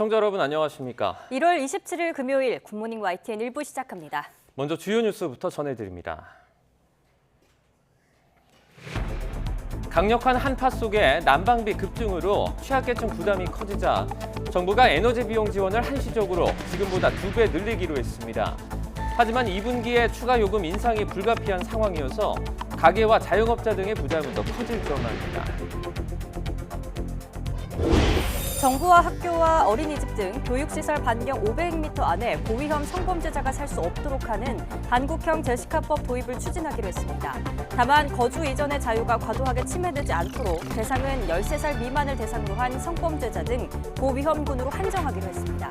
시청자 여러분 안녕하십니까? 1월 27일 금요일 굿모닝 YTN 1부 시작합니다. 먼저 주요 뉴스부터 전해드립니다. 강력한 한파 속에 난방비 급등으로 취약계층 부담이 커지자 정부가 에너지 비용 지원을 한시적으로 지금보다 2배 늘리기로 했습니다. 하지만 2분기에 추가 요금 인상이 불가피한 상황이어서 가게와 자영업자 등의 부담은 더 커질 전망입니다. 정부와 학교와 어린이집 등 교육시설 반경 500m 안에 고위험 성범죄자가 살 수 없도록 하는 한국형 제시카법 도입을 추진하기로 했습니다. 다만 거주 이전의 자유가 과도하게 침해되지 않도록 대상은 13살 미만을 대상으로 한 성범죄자 등 고위험군으로 한정하기로 했습니다.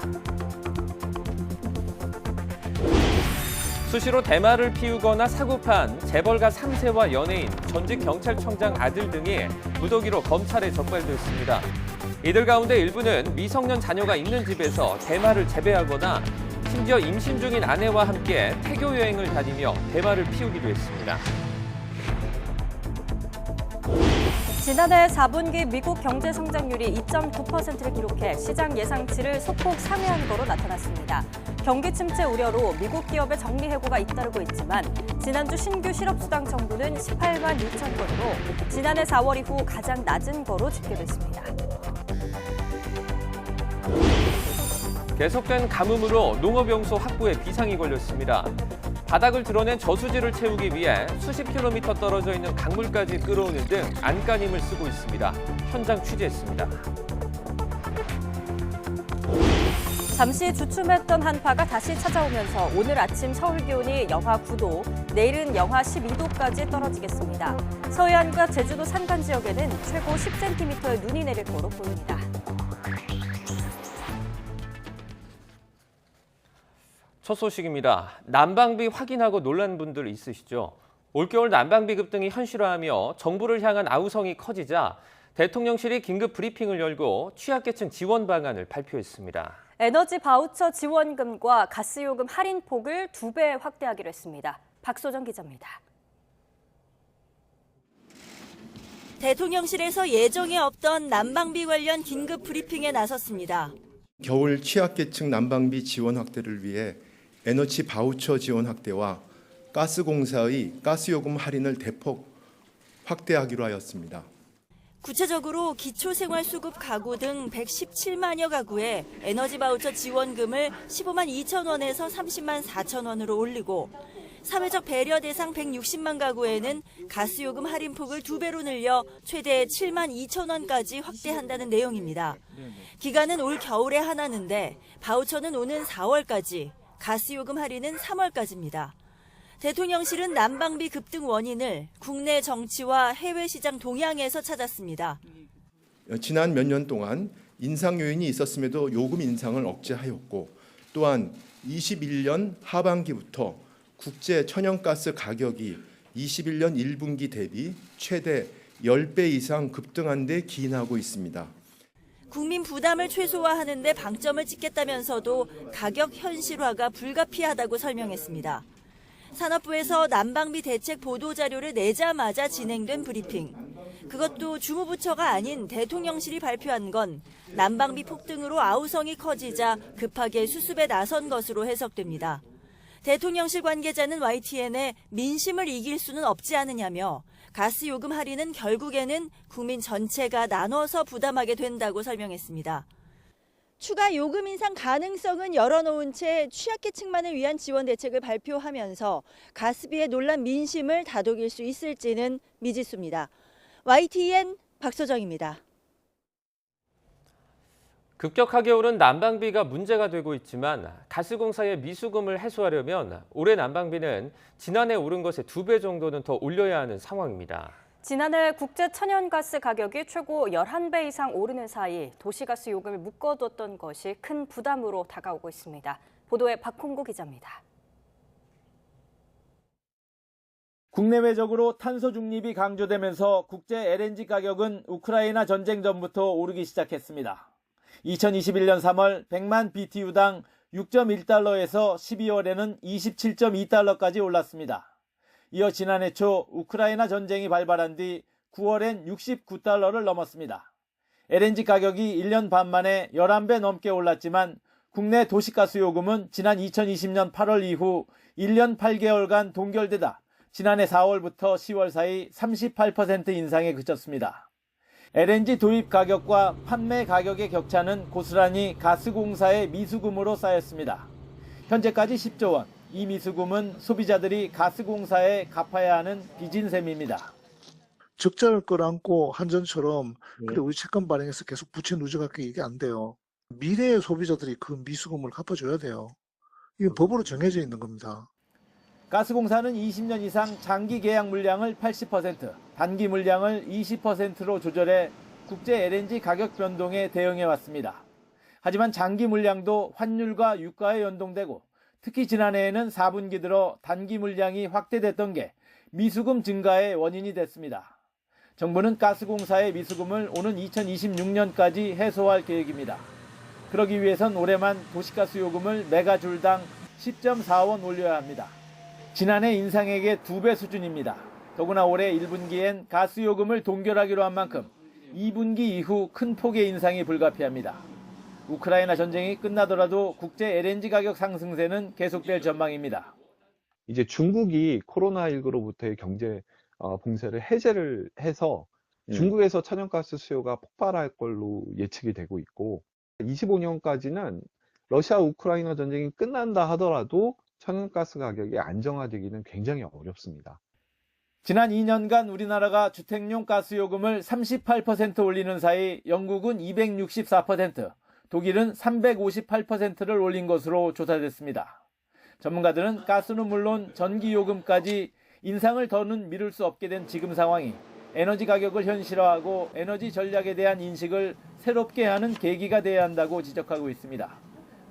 수시로 대마를 피우거나 사고판, 재벌가 3세와 연예인, 전직 경찰청장 아들 등이 무더기로 검찰에 적발됐습니다. 이들 가운데 일부는 미성년 자녀가 있는 집에서 대마를 재배하거나 심지어 임신 중인 아내와 함께 태교 여행을 다니며 대마를 피우기도 했습니다. 지난해 4분기 미국 경제 성장률이 2.9%를 기록해 시장 예상치를 소폭 상회한 거로 나타났습니다. 경기 침체 우려로 미국 기업의 정리 해고가 잇따르고 있지만 지난주 신규 실업수당 청구는 18만 6천 건으로 지난해 4월 이후 가장 낮은 거로 집계됐습니다. 계속된 가뭄으로 농업용소 확보에 비상이 걸렸습니다. 바닥을 드러낸 저수지를 채우기 위해 수십 킬로미터 떨어져 있는 강물까지 끌어오는 등 안간힘을 쓰고 있습니다. 현장 취재했습니다. 잠시 주춤했던 한파가 다시 찾아오면서 오늘 아침 서울 기온이 영하 9도, 내일은 영하 12도까지 떨어지겠습니다. 서해안과 제주도 산간 지역에는 최고 10cm의 눈이 내릴 거로 보입니다. 첫 소식입니다. 난방비 확인하고 놀란 분들 있으시죠? 올겨울 난방비 급등이 현실화하며 정부를 향한 아우성이 커지자 대통령실이 긴급 브리핑을 열고 취약계층 지원 방안을 발표했습니다. 에너지 바우처 지원금과 가스요금 할인폭을 2배 확대하기로 했습니다. 박소정 기자입니다. 대통령실에서 예정에 없던 난방비 관련 긴급 브리핑에 나섰습니다. 겨울 취약계층 난방비 지원 확대를 위해 에너지 바우처 지원 확대와 가스공사의 가스요금 할인을 대폭 확대하기로 하였습니다. 구체적으로 기초생활수급 가구 등 117만여 가구에 에너지 바우처 지원금을 15만 2천 원에서 30만 4천 원으로 올리고 사회적 배려 대상 160만 가구에는 가스요금 할인폭을 2배로 늘려 최대 7만 2천 원까지 확대한다는 내용입니다. 기간은 올 겨울에 하나는데 바우처는 오는 4월까지, 가스요금 할인은 3월까지입니다. 대통령실은 난방비 급등 원인을 국내 정치와 해외 시장 동향에서 찾았습니다. 지난 몇 년 동안 인상 요인이 있었음에도 요금 인상을 억제하였고 또한 21년 하반기부터 국제 천연가스 가격이 21년 1분기 대비 최대 10배 이상 급등한 데 기인하고 있습니다. 국민 부담을 최소화하는 데 방점을 찍겠다면서도 가격 현실화가 불가피하다고 설명했습니다. 산업부에서 난방비 대책 보도자료를 내자마자 진행된 브리핑. 그것도 주무부처가 아닌 대통령실이 발표한 건 난방비 폭등으로 아우성이 커지자 급하게 수습에 나선 것으로 해석됩니다. 대통령실 관계자는 YTN에 민심을 이길 수는 없지 않느냐며 가스요금 할인은 결국에는 국민 전체가 나눠서 부담하게 된다고 설명했습니다. 추가 요금 인상 가능성은 열어놓은 채 취약계층만을 위한 지원 대책을 발표하면서 가스비의 논란 민심을 다독일 수 있을지는 미지수입니다. YTN 박소정입니다. 급격하게 오른 난방비가 문제가 되고 있지만 가스공사의 미수금을 해소하려면 올해 난방비는 지난해 오른 것의 2배 정도는 더 올려야 하는 상황입니다. 지난해 국제 천연가스 가격이 최고 11배 이상 오르는 사이 도시가스 요금을 묶어뒀던 것이 큰 부담으로 다가오고 있습니다. 보도에 박홍구 기자입니다. 국내외적으로 탄소 중립이 강조되면서 국제 LNG 가격은 우크라이나 전쟁 전부터 오르기 시작했습니다. 2021년 3월 100만 BTU당 6.1달러에서 12월에는 27.2달러까지 올랐습니다. 이어 지난해 초 우크라이나 전쟁이 발발한 뒤 9월엔 69달러를 넘었습니다. LNG 가격이 1년 반 만에 11배 넘게 올랐지만 국내 도시가스 요금은 지난 2020년 8월 이후 1년 8개월간 동결되다 지난해 4월부터 10월 사이 38% 인상에 그쳤습니다. LNG 도입 가격과 판매 가격의 격차는 고스란히 가스공사의 미수금으로 쌓였습니다. 현재까지 10조 원, 이 미수금은 소비자들이 가스공사에 갚아야 하는 빚인 셈입니다. 적자를 끌어안고 한전처럼 그래 우리 채권 발행해서 계속 부채 누적할게 이게 안 돼요. 미래의 소비자들이 그 미수금을 갚아줘야 돼요. 이게 법으로 정해져 있는 겁니다. 가스공사는 20년 이상 장기 계약 물량을 80%, 단기 물량을 20%로 조절해 국제 LNG 가격 변동에 대응해 왔습니다. 하지만 장기 물량도 환율과 유가에 연동되고 특히 지난해에는 4분기 들어 단기 물량이 확대됐던 게 미수금 증가의 원인이 됐습니다. 정부는 가스공사의 미수금을 오는 2026년까지 해소할 계획입니다. 그러기 위해선 올해만 도시가스 요금을 메가줄당 10.4원 올려야 합니다. 지난해 인상액의 2배 수준입니다. 더구나 올해 1분기엔 가스 요금을 동결하기로 한 만큼 2분기 이후 큰 폭의 인상이 불가피합니다. 우크라이나 전쟁이 끝나더라도 국제 LNG 가격 상승세는 계속될 전망입니다. 이제 중국이 코로나19로부터의 경제 봉쇄를 해제를 해서 중국에서 천연가스 수요가 폭발할 걸로 예측이 되고 있고 25년까지는 러시아 우크라이나 전쟁이 끝난다 하더라도 천연가스 가격이 안정화되기는 굉장히 어렵습니다. 지난 2년간 우리나라가 주택용 가스 요금을 38% 올리는 사이 영국은 264%, 독일은 358%를 올린 것으로 조사됐습니다. 전문가들은 가스는 물론 전기요금까지 인상을 더는 미룰 수 없게 된 지금 상황이 에너지 가격을 현실화하고 에너지 전략에 대한 인식을 새롭게 하는 계기가 돼야 한다고 지적하고 있습니다.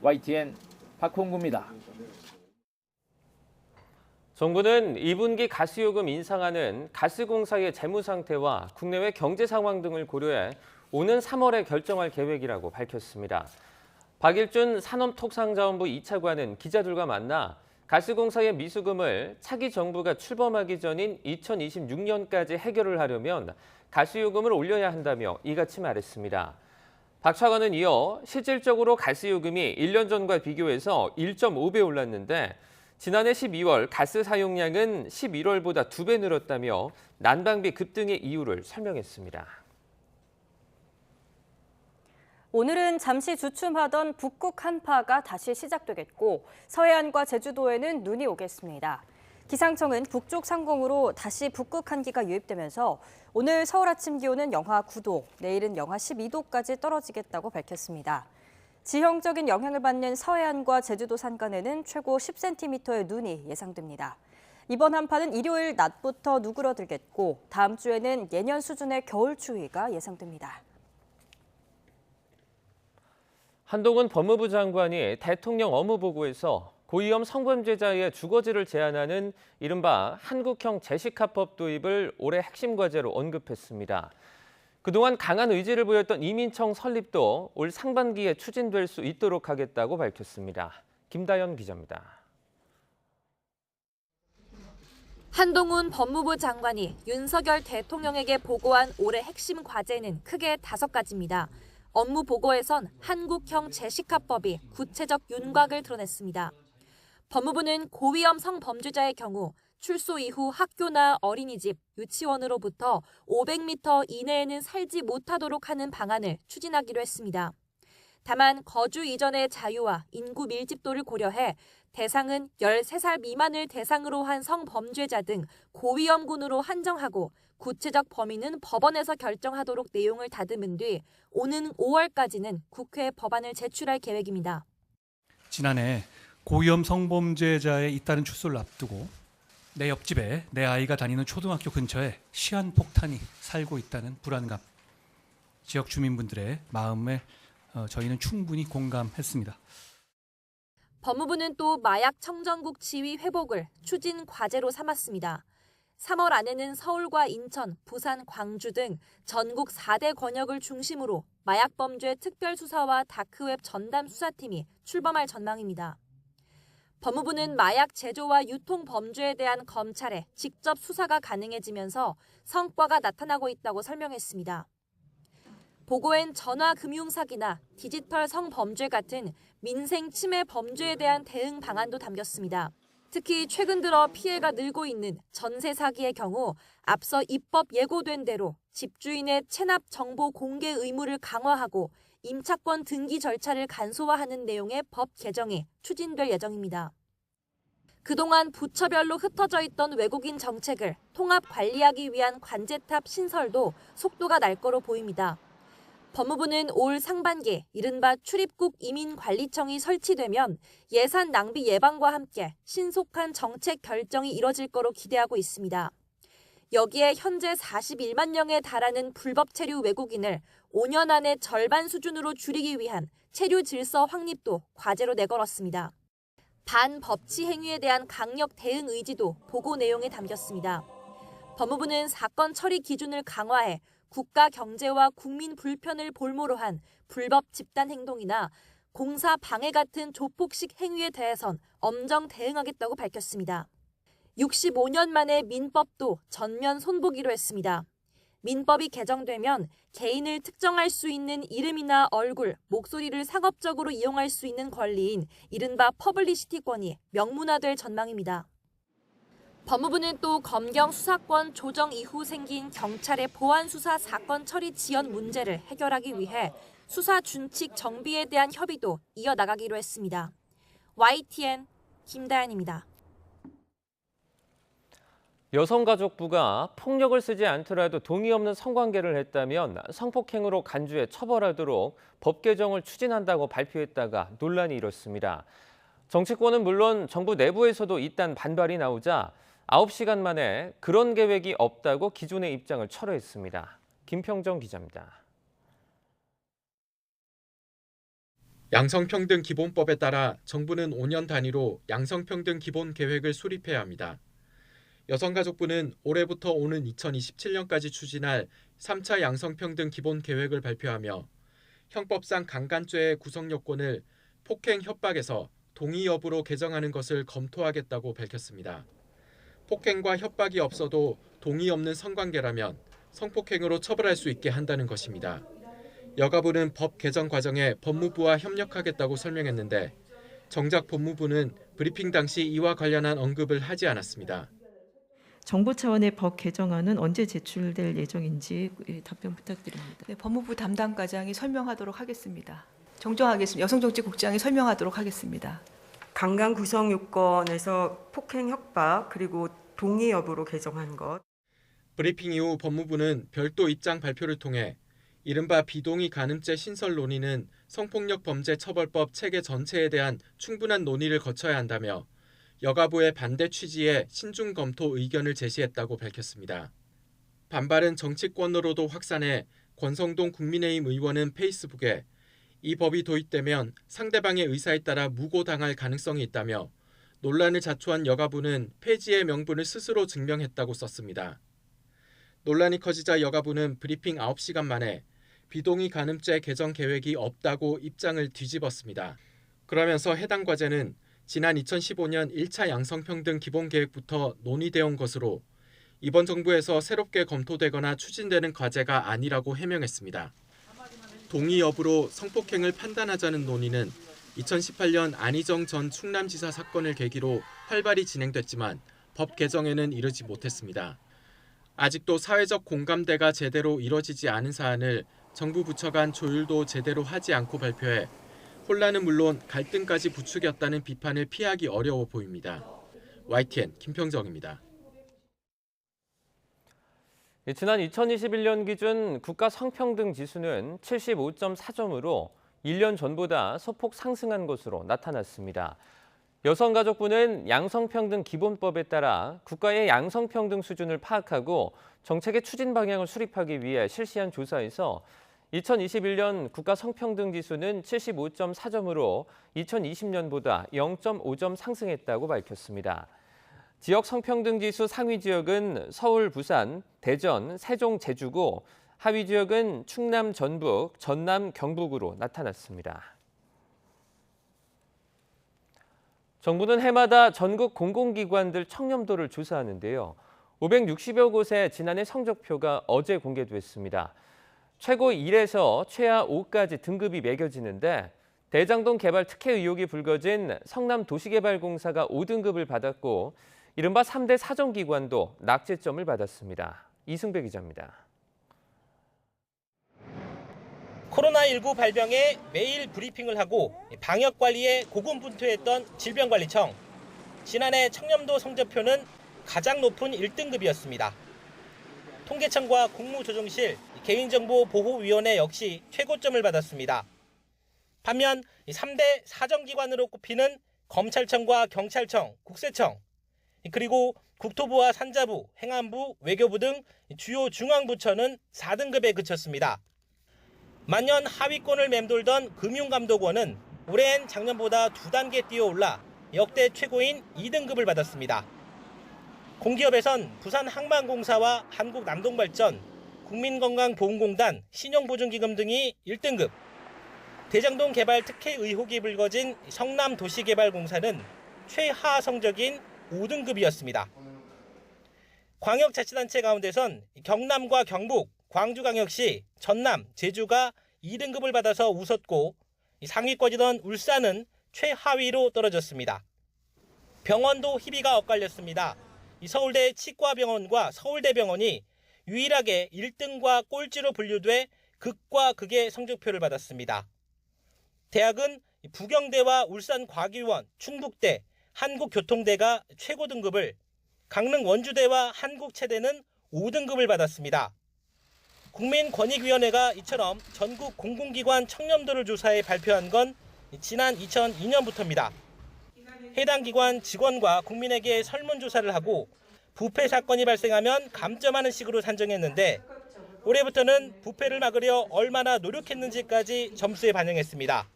YTN 박홍구입니다. 정부는 2분기 가스요금 인상안은 가스공사의 재무 상태와 국내외 경제 상황 등을 고려해 오는 3월에 결정할 계획이라고 밝혔습니다. 박일준 산업통상자원부 2차관은 기자들과 만나 가스공사의 미수금을 차기 정부가 출범하기 전인 2026년까지 해결을 하려면 가스요금을 올려야 한다며 이같이 말했습니다. 박 차관은 이어 실질적으로 가스요금이 1년 전과 비교해서 1.5배 올랐는데 지난해 12월 가스 사용량은 11월보다 2배 늘었다며 난방비 급등의 이유를 설명했습니다. 오늘은 잠시 주춤하던 북극 한파가 다시 시작되겠고 서해안과 제주도에는 눈이 오겠습니다. 기상청은 북쪽 상공으로 다시 북극 한기가 유입되면서 오늘 서울 아침 기온은 영하 9도, 내일은 영하 12도까지 떨어지겠다고 밝혔습니다. 지형적인 영향을 받는 서해안과 제주도 산간에는 최고 10cm의 눈이 예상됩니다. 이번 한파는 일요일 낮부터 누그러들겠고 다음 주에는 예년 수준의 겨울 추위가 예상됩니다. 한동훈 법무부 장관이 대통령 업무보고에서 고위험 성범죄자의 주거지를 제한하는 이른바 한국형 제시카법 도입을 올해 핵심 과제로 언급했습니다. 그동안 강한 의지를 보였던 이민청 설립도 올 상반기에 추진될 수 있도록 하겠다고 밝혔습니다. 김다연 기자입니다. 한동훈 법무부 장관이 윤석열 대통령에게 보고한 올해 핵심 과제는 크게 5가지입니다. 업무 보고에선 한국형 제시카법이 구체적 윤곽을 드러냈습니다. 법무부는 고위험 성범죄자의 경우 출소 이후 학교나 어린이집, 유치원으로부터 500m 이내에는 살지 못하도록 하는 방안을 추진하기로 했습니다. 다만 거주 이전의 자유와 인구 밀집도를 고려해 대상은 13살 미만을 대상으로 한 성범죄자 등 고위험군으로 한정하고 구체적 범위는 법원에서 결정하도록 내용을 다듬은 뒤 오는 5월까지는 국회에 법안을 제출할 계획입니다. 지난해 고위험 성범죄자의 잇따른 출소를 앞두고 내 옆집에 내 아이가 다니는 초등학교 근처에 시한폭탄이 살고 있다는 불안감, 지역 주민분들의 마음에 저희는 충분히 공감했습니다. 법무부는 또 마약 청정국 지위 회복을 추진 과제로 삼았습니다. 3월 안에는 서울과 인천, 부산, 광주 등 전국 4대 권역을 중심으로 마약범죄 특별수사와 다크웹 전담 수사팀이 출범할 전망입니다. 법무부는 마약 제조와 유통 범죄에 대한 검찰의 직접 수사가 가능해지면서 성과가 나타나고 있다고 설명했습니다. 보고엔 전화 금융 사기나 디지털 성범죄 같은 민생 침해 범죄에 대한 대응 방안도 담겼습니다. 특히 최근 들어 피해가 늘고 있는 전세 사기의 경우 앞서 입법 예고된 대로 집주인의 체납 정보 공개 의무를 강화하고 임차권 등기 절차를 간소화하는 내용의 법 개정이 추진될 예정입니다. 그동안 부처별로 흩어져 있던 외국인 정책을 통합 관리하기 위한 관제탑 신설도 속도가 날 거로 보입니다. 법무부는 올 상반기 이른바 출입국 이민관리청이 설치되면 예산 낭비 예방과 함께 신속한 정책 결정이 이뤄질 거로 기대하고 있습니다. 여기에 현재 41만 명에 달하는 불법 체류 외국인을 5년 안에 절반 수준으로 줄이기 위한 체류 질서 확립도 과제로 내걸었습니다. 반법치 행위에 대한 강력 대응 의지도 보고 내용에 담겼습니다. 법무부는 사건 처리 기준을 강화해 국가 경제와 국민 불편을 볼모로 한 불법 집단 행동이나 공사 방해 같은 조폭식 행위에 대해선 엄정 대응하겠다고 밝혔습니다. 65년 만에 민법도 전면 손보기로 했습니다. 민법이 개정되면 개인을 특정할 수 있는 이름이나 얼굴, 목소리를 상업적으로 이용할 수 있는 권리인 이른바 퍼블리시티권이 명문화될 전망입니다. 법무부는 또 검경 수사권 조정 이후 생긴 경찰의 보안 수사 사건 처리 지연 문제를 해결하기 위해 수사 준칙 정비에 대한 협의도 이어나가기로 했습니다. YTN 김다연입니다. 여성가족부가 폭력을 쓰지 않더라도 동의 없는 성관계를 했다면 성폭행으로 간주해 처벌하도록 법 개정을 추진한다고 발표했다가 논란이 일었습니다. 정치권은 물론 정부 내부에서도 이딴 반발이 나오자 9시간 만에 그런 계획이 없다고 기존의 입장을 철회했습니다. 김평정 기자입니다. 양성평등기본법에 따라 정부는 5년 단위로 양성평등 기본 계획을 수립해야 합니다. 여성가족부는 올해부터 오는 2027년까지 추진할 3차 양성평등 기본 계획을 발표하며 형법상 강간죄의 구성 요건을 폭행 협박에서 동의 여부로 개정하는 것을 검토하겠다고 밝혔습니다. 폭행과 협박이 없어도 동의 없는 성관계라면 성폭행으로 처벌할 수 있게 한다는 것입니다. 여가부는 법 개정 과정에 법무부와 협력하겠다고 설명했는데 정작 법무부는 브리핑 당시 이와 관련한 언급을 하지 않았습니다. 정부 차원의 법 개정안은 언제 제출될 예정인지 답변 부탁드립니다. 네, 법무부 담당 과장이 설명하도록 하겠습니다. 정정하겠습니다. 여성정치국장이 설명하도록 하겠습니다. 강간 구성 요건에서 폭행 협박 그리고 동의 여부로 개정한 것. 브리핑 이후 법무부는 별도 입장 발표를 통해 이른바 비동의 간음죄 신설 논의는 성폭력 범죄 처벌법 체계 전체에 대한 충분한 논의를 거쳐야 한다며 여가부의 반대 취지에 신중 검토 의견을 제시했다고 밝혔습니다. 반발은 정치권으로도 확산해 권성동 국민의힘 의원은 페이스북에 이 법이 도입되면 상대방의 의사에 따라 무고당할 가능성이 있다며 논란을 자초한 여가부는 폐지의 명분을 스스로 증명했다고 썼습니다. 논란이 커지자 여가부는 브리핑 9시간 만에 비동의 간음죄 개정 계획이 없다고 입장을 뒤집었습니다. 그러면서 해당 과제는 지난 2015년 1차 양성평등 기본계획부터 논의되어 온 것으로 이번 정부에서 새롭게 검토되거나 추진되는 과제가 아니라고 해명했습니다. 동의 여부로 성폭행을 판단하자는 논의는 2018년 안희정 전 충남지사 사건을 계기로 활발히 진행됐지만 법 개정에는 이르지 못했습니다. 아직도 사회적 공감대가 제대로 이뤄지지 않은 사안을 정부 부처 간 조율도 제대로 하지 않고 발표해 혼란은 물론 갈등까지 부추겼다는 비판을 피하기 어려워 보입니다. YTN 김평정입니다. 지난 2021년 기준 국가 성평등 지수는 75.4점으로 1년 전보다 소폭 상승한 것으로 나타났습니다. 여성가족부는 양성평등 기본법에 따라 국가의 양성평등 수준을 파악하고 정책의 추진 방향을 수립하기 위해 실시한 조사에서 2021년 국가 성평등 지수는 75.4점으로 2020년보다 0.5점 상승했다고 밝혔습니다. 지역 성평등 지수 상위 지역은 서울, 부산, 대전, 세종, 제주고 하위 지역은 충남, 전북, 전남, 경북으로 나타났습니다. 정부는 해마다 전국 공공기관들 청렴도를 조사하는데요. 560여 곳의 지난해 성적표가 어제 공개됐습니다. 최고 1에서 최하 5까지 등급이 매겨지는데 대장동 개발 특혜 의혹이 불거진 성남도시개발공사가 5등급을 받았고 이른바 3대 사정기관도 낙제점을 받았습니다. 이승배 기자입니다. 코로나19 발병에 매일 브리핑을 하고 방역관리에 고군분투했던 질병관리청. 지난해 청렴도 성적표는 가장 높은 1등급이었습니다. 통계청과 국무조정실, 개인정보보호위원회 역시 최고점을 받았습니다. 반면 3대 사정기관으로 꼽히는 검찰청과 경찰청, 국세청, 그리고 국토부와 산자부, 행안부, 외교부 등 주요 중앙부처는 4등급에 그쳤습니다. 만년 하위권을 맴돌던 금융감독원은 올해엔 작년보다 2단계 뛰어올라 역대 최고인 2등급을 받았습니다. 공기업에선 부산항만공사와 한국남동발전, 국민건강보험공단, 신용보증기금 등이 1등급, 대장동 개발 특혜 의혹이 불거진 성남도시개발공사는 최하 성적인 5등급이었습니다. 광역자치단체 가운데선 경남과 경북, 광주광역시, 전남, 제주가 2등급을 받아서 웃었고 상위권이던 울산은 최하위로 떨어졌습니다. 병원도 희비가 엇갈렸습니다. 서울대 치과병원과 서울대병원이 유일하게 1등과 꼴찌로 분류돼 극과 극의 성적표를 받았습니다. 대학은 부경대와 울산과기원, 충북대, 한국교통대가 최고 등급을, 강릉 원주대와 한국체대는 5등급을 받았습니다. 국민권익위원회가 이처럼 전국 공공기관 청렴도를 조사해 발표한 건 지난 2002년부터입니다. 해당 기관 직원과 국민에게 설문조사를 하고 부패 사건이 발생하면 감점하는 식으로 산정했는데 올해부터는 부패를 막으려 얼마나 노력했는지까지 점수에 반영했습니다.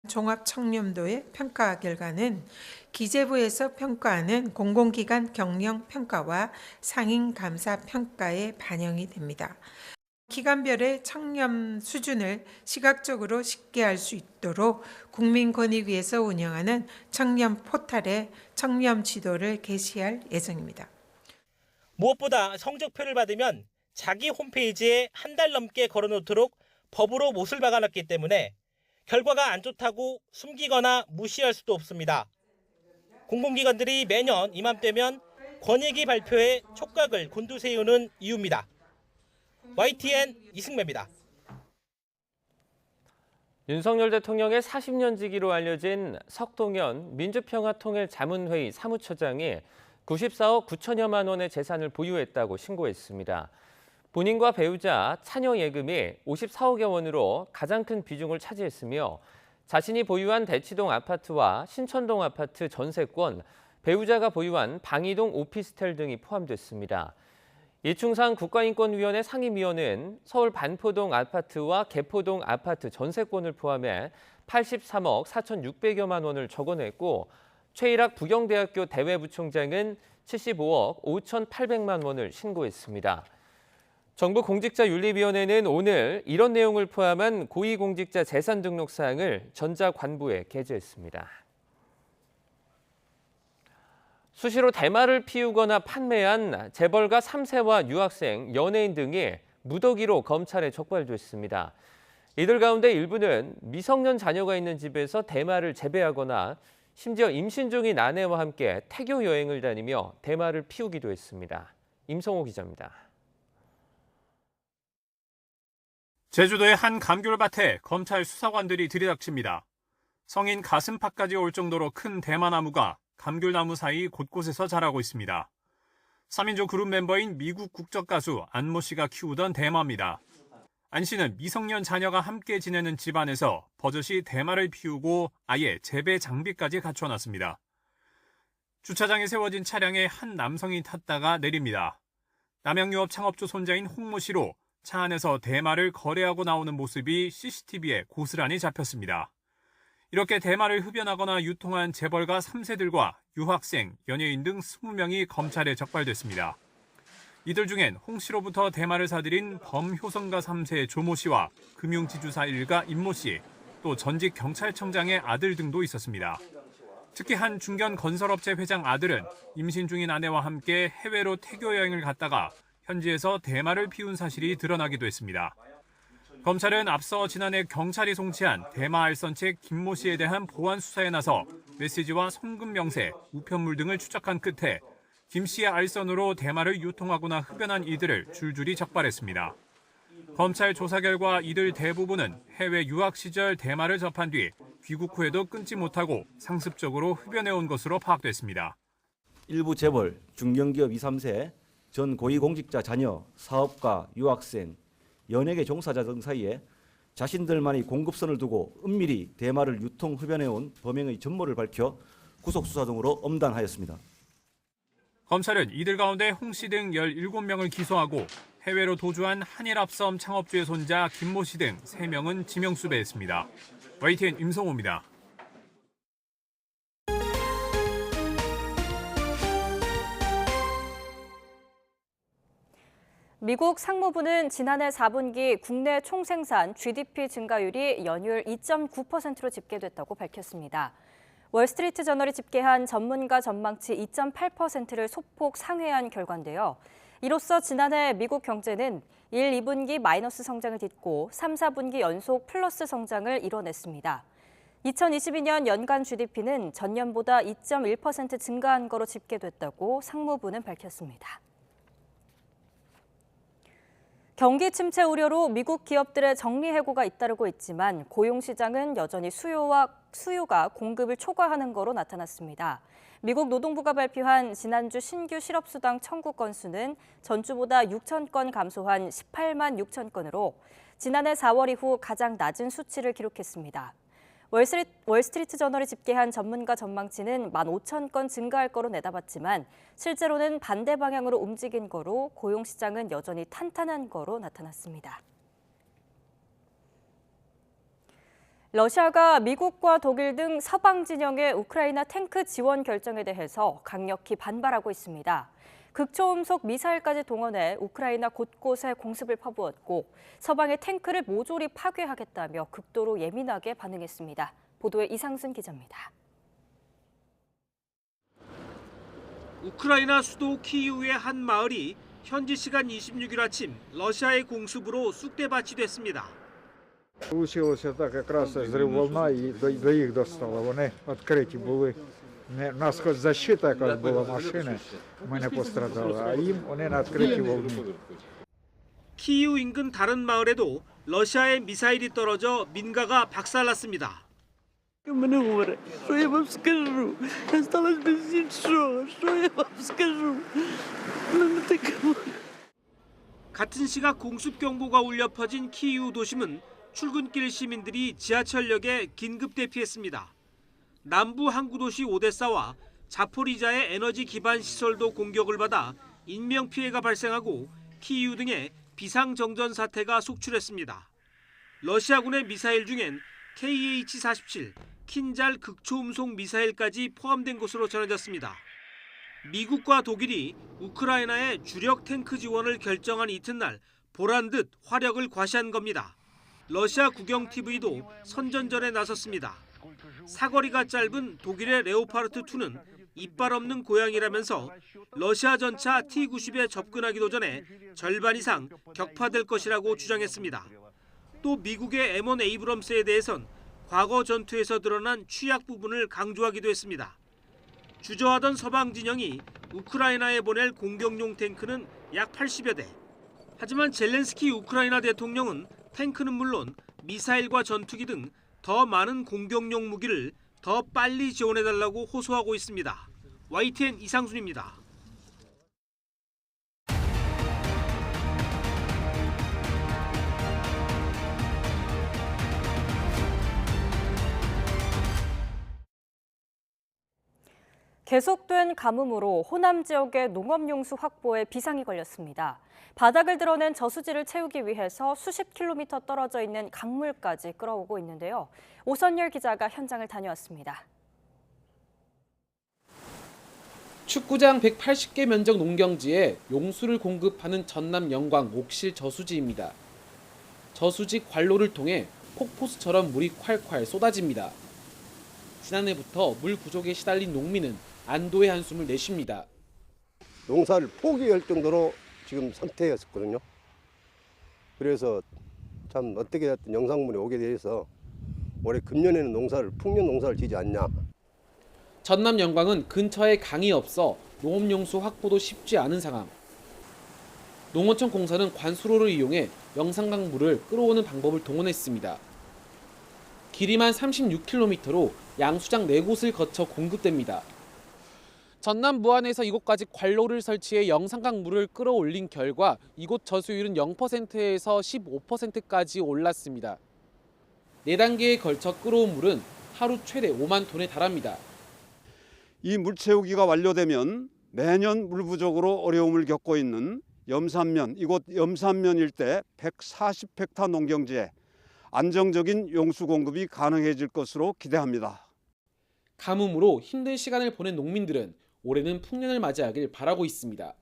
종합청렴도의 평가 결과는 기재부에서 평가하는 공공기관 경영평가와 상임감사평가에 반영이 됩니다. 기관별의 청렴 수준을 시각적으로 쉽게 알 수 있도록 국민권익위에서 운영하는 청렴 포털에 청렴 지도를 게시할 예정입니다. 무엇보다 성적표를 받으면 자기 홈페이지에 한 달 넘게 걸어놓도록 법으로 못을 박아놨기 때문에 결과가 안 좋다고 숨기거나 무시할 수도 없습니다. 공공기관들이 매년 이맘때면 권익위 발표에 촉각을 곤두세우는 이유입니다. YTN 이승배입니다. 윤석열 대통령의 40년 지기로 알려진 석동현 민주평화통일자문회의 사무처장이 94억 9천여만 원의 재산을 보유했다고 신고했습니다. 본인과 배우자, 차녀 예금이 54억여 원으로 가장 큰 비중을 차지했으며 자신이 보유한 대치동 아파트와 신천동 아파트 전세권, 배우자가 보유한 방이동 오피스텔 등이 포함됐습니다. 이충상 국가인권위원회 상임위원은 서울 반포동 아파트와 개포동 아파트 전세권을 포함해 83억 4,600여만 원을 적어냈고 최일학 부경대학교 대외부총장은 75억 5,800만 원을 신고했습니다. 정부 공직자윤리위원회는 오늘 이런 내용을 포함한 고위공직자 재산 등록 사항을 전자관부에 게재했습니다. 수시로 대마를 피우거나 판매한 재벌가 3세와 유학생, 연예인 등이 무더기로 검찰에 적발됐습니다. 이들 가운데 일부는 미성년 자녀가 있는 집에서 대마를 재배하거나 심지어 임신 중인 아내와 함께 태교 여행을 다니며 대마를 피우기도 했습니다. 임성호 기자입니다. 제주도의 한 감귤밭에 검찰 수사관들이 들이닥칩니다. 성인 가슴팍까지 올 정도로 큰 대마나무가 감귤나무 사이 곳곳에서 자라고 있습니다. 3인조 그룹 멤버인 미국 국적가수 안모 씨가 키우던 대마입니다. 안 씨는 미성년 자녀가 함께 지내는 집안에서 버젓이 대마를 피우고 아예 재배 장비까지 갖춰놨습니다. 주차장에 세워진 차량에 한 남성이 탔다가 내립니다. 남양유업 창업주 손자인 홍모 씨로 차 안에서 대마를 거래하고 나오는 모습이 CCTV에 고스란히 잡혔습니다. 이렇게 대마를 흡연하거나 유통한 재벌가 3세들과 유학생, 연예인 등 20명이 검찰에 적발됐습니다. 이들 중엔 홍 씨로부터 대마를 사들인 범효성가 3세 조모 씨와 금융지주사 일가 임모 씨, 또 전직 경찰청장의 아들 등도 있었습니다. 특히 한 중견 건설업체 회장 아들은 임신 중인 아내와 함께 해외로 태교 여행을 갔다가 현지에서 대마를 피운 사실이 드러나기도 했습니다. 검찰은 앞서 지난해 경찰이 송치한 대마 알선책 김모 씨에 대한 보안 수사에 나서 메시지와 송금 명세, 우편물 등을 추적한 끝에 김 씨의 알선으로 대마를 유통하거나 흡연한 이들을 줄줄이 적발했습니다. 검찰 조사 결과 이들 대부분은 해외 유학 시절 대마를 접한 뒤 귀국 후에도 끊지 못하고 상습적으로 흡연해온 것으로 파악됐습니다. 일부 재벌, 중견기업 2, 3세, 전 고위공직자 자녀, 사업가, 유학생, 연예계 종사자 등 사이에 자신들만의 공급선을 두고 은밀히 대마를 유통, 흡연해온 범행의 전모를 밝혀 구속수사 등으로 엄단하였습니다. 검찰은 이들 가운데 홍 씨 등 17명을 기소하고 해외로 도주한 한일합섬 창업주의 손자 김모 씨 등 3명은 지명수배했습니다. YTN 임성호입니다. 미국 상무부는 지난해 4분기 국내 총생산 GDP 증가율이 연율 2.9%로 집계됐다고 밝혔습니다. 월스트리트 저널이 집계한 전문가 전망치 2.8%를 소폭 상회한 결과인데요. 이로써 지난해 미국 경제는 1, 2분기 마이너스 성장을 딛고 3, 4분기 연속 플러스 성장을 이뤄냈습니다. 2022년 연간 GDP는 전년보다 2.1% 증가한 거로 집계됐다고 상무부는 밝혔습니다. 경기 침체 우려로 미국 기업들의 정리해고가 잇따르고 있지만 고용시장은 여전히 수요가 공급을 초과하는 거로 나타났습니다. 미국 노동부가 발표한 지난주 신규 실업수당 청구 건수는 전주보다 6천 건 감소한 18만 6천 건으로 지난해 4월 이후 가장 낮은 수치를 기록했습니다. 월스트리트 저널이 집계한 전문가 전망치는 15,000건 증가할 거로 내다봤지만 실제로는 반대 방향으로 움직인 거로 고용시장은 여전히 탄탄한 거로 나타났습니다. 러시아가 미국과 독일 등 서방 진영의 우크라이나 탱크 지원 결정에 대해서 강력히 반발하고 있습니다. 극초음속 미사일까지 동원해 우크라이나 곳곳에 공습을 퍼부었고 서방의 탱크를 모조리 파괴하겠다며 극도로 예민하게 반응했습니다. 보도에 이상순 기자입니다. 우크라이나 수도 키이우의 한 마을이 현지 시간 26일 아침 러시아의 공습으로 쑥대밭이 됐습니다. Получилось это как раз взрыв волна и до их достало. Вони відкриті були. У нас хоч защита якась була машини, ми не пострадали, а їм вони на відкритій волні. 키이우 인근 다른 마을에도 러시아의 미사일이 떨어져 민가가 박살났습니다. 같은 시각 공습 경보가 울려 퍼진 키이우 도심은 출근길 시민들이 지하철역에 긴급 대피했습니다. 남부 항구 도시 오데사와 자포리자의 에너지 기반 시설도 공격을 받아 인명 피해가 발생하고 키이우 등의 비상정전 사태가 속출했습니다. 러시아군의 미사일 중엔 KH-47 킨잘 극초음속 미사일까지 포함된 것으로 전해졌습니다. 미국과 독일이 우크라이나의 주력 탱크 지원을 결정한 이튿날 보란듯 화력을 과시한 겁니다. 러시아 국영 TV도 선전전에 나섰습니다. 사거리가 짧은 독일의 레오파르트2는 이빨 없는 고양이라면서 러시아 전차 T-90에 접근하기도 전에 절반 이상 격파될 것이라고 주장했습니다. 또 미국의 M1 에이브럼스에 대해선 과거 전투에서 드러난 취약 부분을 강조하기도 했습니다. 주저하던 서방 진영이 우크라이나에 보낼 공격용 탱크는 약 80여 대. 하지만 젤렌스키 우크라이나 대통령은 탱크는 물론 미사일과 전투기 등 더 많은 공격용 무기를 더 빨리 지원해달라고 호소하고 있습니다. YTN 이상순입니다. 계속된 가뭄으로 호남 지역의 농업용수 확보에 비상이 걸렸습니다. 바닥을 드러낸 저수지를 채우기 위해서 수십 킬로미터 떨어져 있는 강물까지 끌어오고 있는데요. 오선열 기자가 현장을 다녀왔습니다. 축구장 180개 면적 농경지에 용수를 공급하는 전남 영광 옥실 저수지입니다. 저수지 관로를 통해 폭포수처럼 물이 콸콸 쏟아집니다. 지난해부터 물 부족에 시달린 농민은 안도의 한숨을 내쉽니다. 농사를 포기할 정도로 지금 상태였었거든요. 그래서 참 어떻게 됐든 영상문에 오게 돼서 올해 금년에는 풍년 농사를 지지 않냐. 전남 영광은 근처에 강이 없어 농업용수 확보도 쉽지 않은 상황. 농어촌 공사는 관수로를 이용해 영산강 물을 끌어오는 방법을 동원했습니다. 길이만 36km로 양수장 4곳을 거쳐 공급됩니다. 전남 무안에서 이곳까지 관로를 설치해 영산강 물을 끌어올린 결과 이곳 저수율은 0%에서 15%까지 올랐습니다. 4단계에 걸쳐 끌어온 물은 하루 최대 5만 톤에 달합니다. 이 물 채우기가 완료되면 매년 물 부족으로 어려움을 겪고 있는 이곳 염산면 일대 140헥타 농경지에 안정적인 용수 공급이 가능해질 것으로 기대합니다. 가뭄으로 힘든 시간을 보낸 농민들은 올해는 풍년을 맞이하길 바라고 있습니다.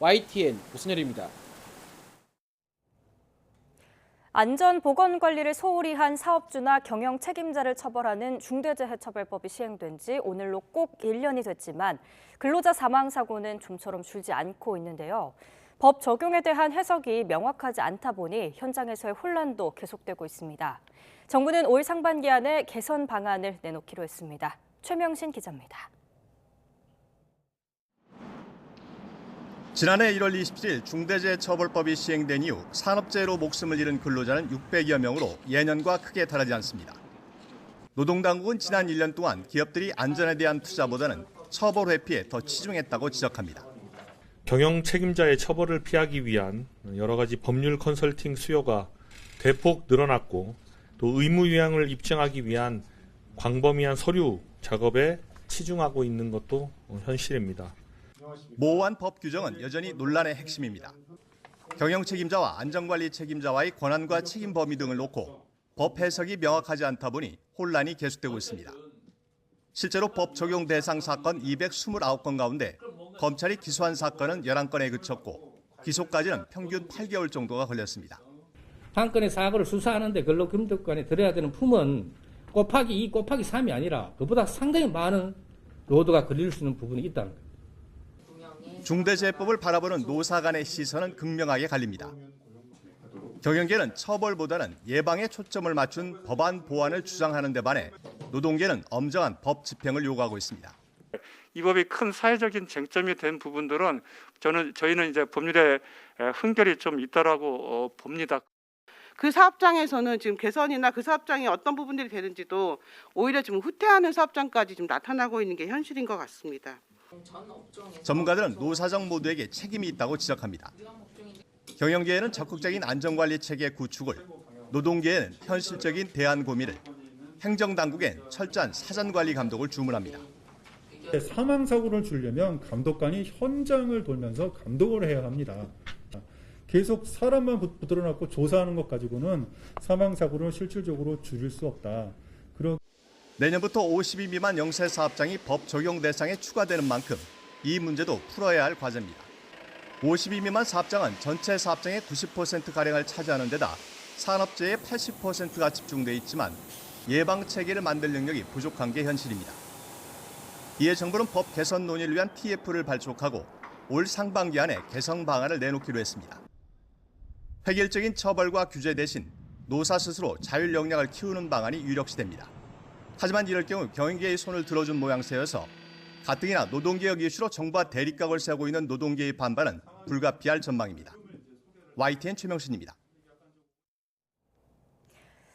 YTN 오순열입니다. 안전보건관리를 소홀히 한 사업주나 경영 책임자를 처벌하는 중대재해처벌법이 시행된 지 오늘로 꼭 1년이 됐지만 근로자 사망 사고는 좀처럼 줄지 않고 있는데요. 법 적용에 대한 해석이 명확하지 않다 보니 현장에서의 혼란도 계속되고 있습니다. 정부는 올 상반기 안에 개선 방안을 내놓기로 했습니다. 최명신 기자입니다. 지난해 1월 27일 중대재해처벌법이 시행된 이후 산업재해로 목숨을 잃은 근로자는 600여 명으로 예년과 크게 다르지 않습니다. 노동당국은 지난 1년 동안 기업들이 안전에 대한 투자보다는 처벌 회피에 더 치중했다고 지적합니다. 경영 책임자의 처벌을 피하기 위한 여러 가지 법률 컨설팅 수요가 대폭 늘어났고 또 의무위항을 입증하기 위한 광범위한 서류 작업에 치중하고 있는 것도 현실입니다. 모호한 법 규정은 여전히 논란의 핵심입니다. 경영 책임자와 안전관리 책임자와의 권한과 책임 범위 등을 놓고 법 해석이 명확하지 않다 보니 혼란이 계속되고 있습니다. 실제로 법 적용 대상 사건 229건 가운데 검찰이 기소한 사건은 11건에 그쳤고 기소까지는 평균 8개월 정도가 걸렸습니다. 한 건의 사고를 수사하는데 근로금속관에 들어야 되는 품은 곱하기 2, 곱하기 3이 아니라 그보다 상당히 많은 로드가 걸릴 수 있는 부분이 있다는 거예요. 중대재해법을 바라보는 노사 간의 시선은 극명하게 갈립니다. 경영계는 처벌보다는 예방에 초점을 맞춘 법안 보완을 주장하는 데 반해 노동계는 엄정한 법 집행을 요구하고 있습니다. 이 법이 큰 사회적인 쟁점이 된 부분들은 저희는 이제 법률에 흥결이 좀 있다라고 봅니다. 그 사업장에서는 지금 개선이나 그 사업장이 어떤 부분들이 되는지도 오히려 지금 후퇴하는 사업장까지 지금 나타나고 있는 게 현실인 것 같습니다. 전문가들은 노사정 모두에게 책임이 있다고 지적합니다. 경영계에는 적극적인 안전관리 체계 구축을, 노동계에는 현실적인 대안 고민을, 행정당국엔 철저한 사전관리 감독을 주문합니다. 사망사고를 줄이려면 감독관이 현장을 돌면서 감독을 해야 합니다. 계속 사람만 붙들어놓고 조사하는 것 가지고는 사망사고를 실질적으로 줄일 수 없다. 내년부터 52 미만 영세 사업장이 법 적용 대상에 추가되는 만큼 이 문제도 풀어야 할 과제입니다. 52 미만 사업장은 전체 사업장의 90%가량을 차지하는 데다 산업재해의 80%가 집중돼 있지만 예방 체계를 만들 능력이 부족한 게 현실입니다. 이에 정부는 법 개선 논의를 위한 TF를 발족하고 올 상반기 안에 개선 방안을 내놓기로 했습니다. 획일적인 처벌과 규제 대신 노사 스스로 자율 역량을 키우는 방안이 유력시됩니다. 하지만 이럴 경우 경영계의 손을 들어준 모양새여서 가뜩이나 노동개혁 이슈로 정부와 대립각을 세우고 있는 노동계의 반발은 불가피할 전망입니다. YTN 최명신입니다.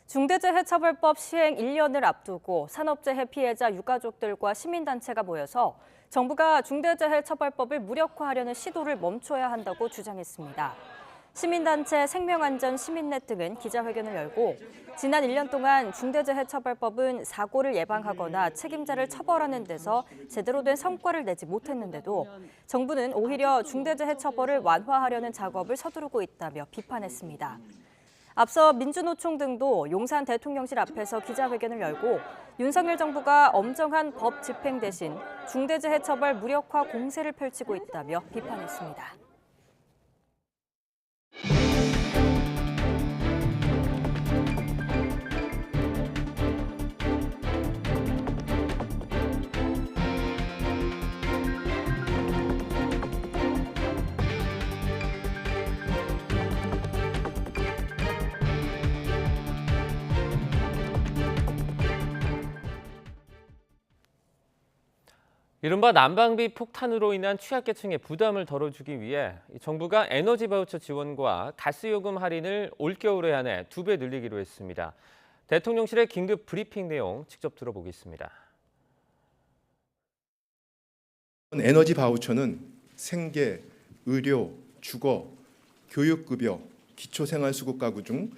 중대재해처벌법 시행 1년을 앞두고 산업재해 피해자 유가족들과 시민단체가 모여서 정부가 중대재해처벌법을 무력화하려는 시도를 멈춰야 한다고 주장했습니다. 시민단체 생명안전 시민넷 등은 기자회견을 열고 지난 1년 동안 중대재해처벌법은 사고를 예방하거나 책임자를 처벌하는 데서 제대로 된 성과를 내지 못했는데도 정부는 오히려 중대재해처벌을 완화하려는 작업을 서두르고 있다며 비판했습니다. 앞서 민주노총 등도 용산 대통령실 앞에서 기자회견을 열고 윤석열 정부가 엄정한 법 집행 대신 중대재해처벌 무력화 공세를 펼치고 있다며 비판했습니다. 이른바 난방비 폭탄으로 인한 취약계층의 부담을 덜어주기 위해 정부가 에너지 바우처 지원과 가스요금 할인을 올겨울에 한해 2배 늘리기로 했습니다. 대통령실의 긴급 브리핑 내용 직접 들어보겠습니다. 에너지 바우처는 생계, 의료, 주거, 교육급여, 기초생활수급 가구 중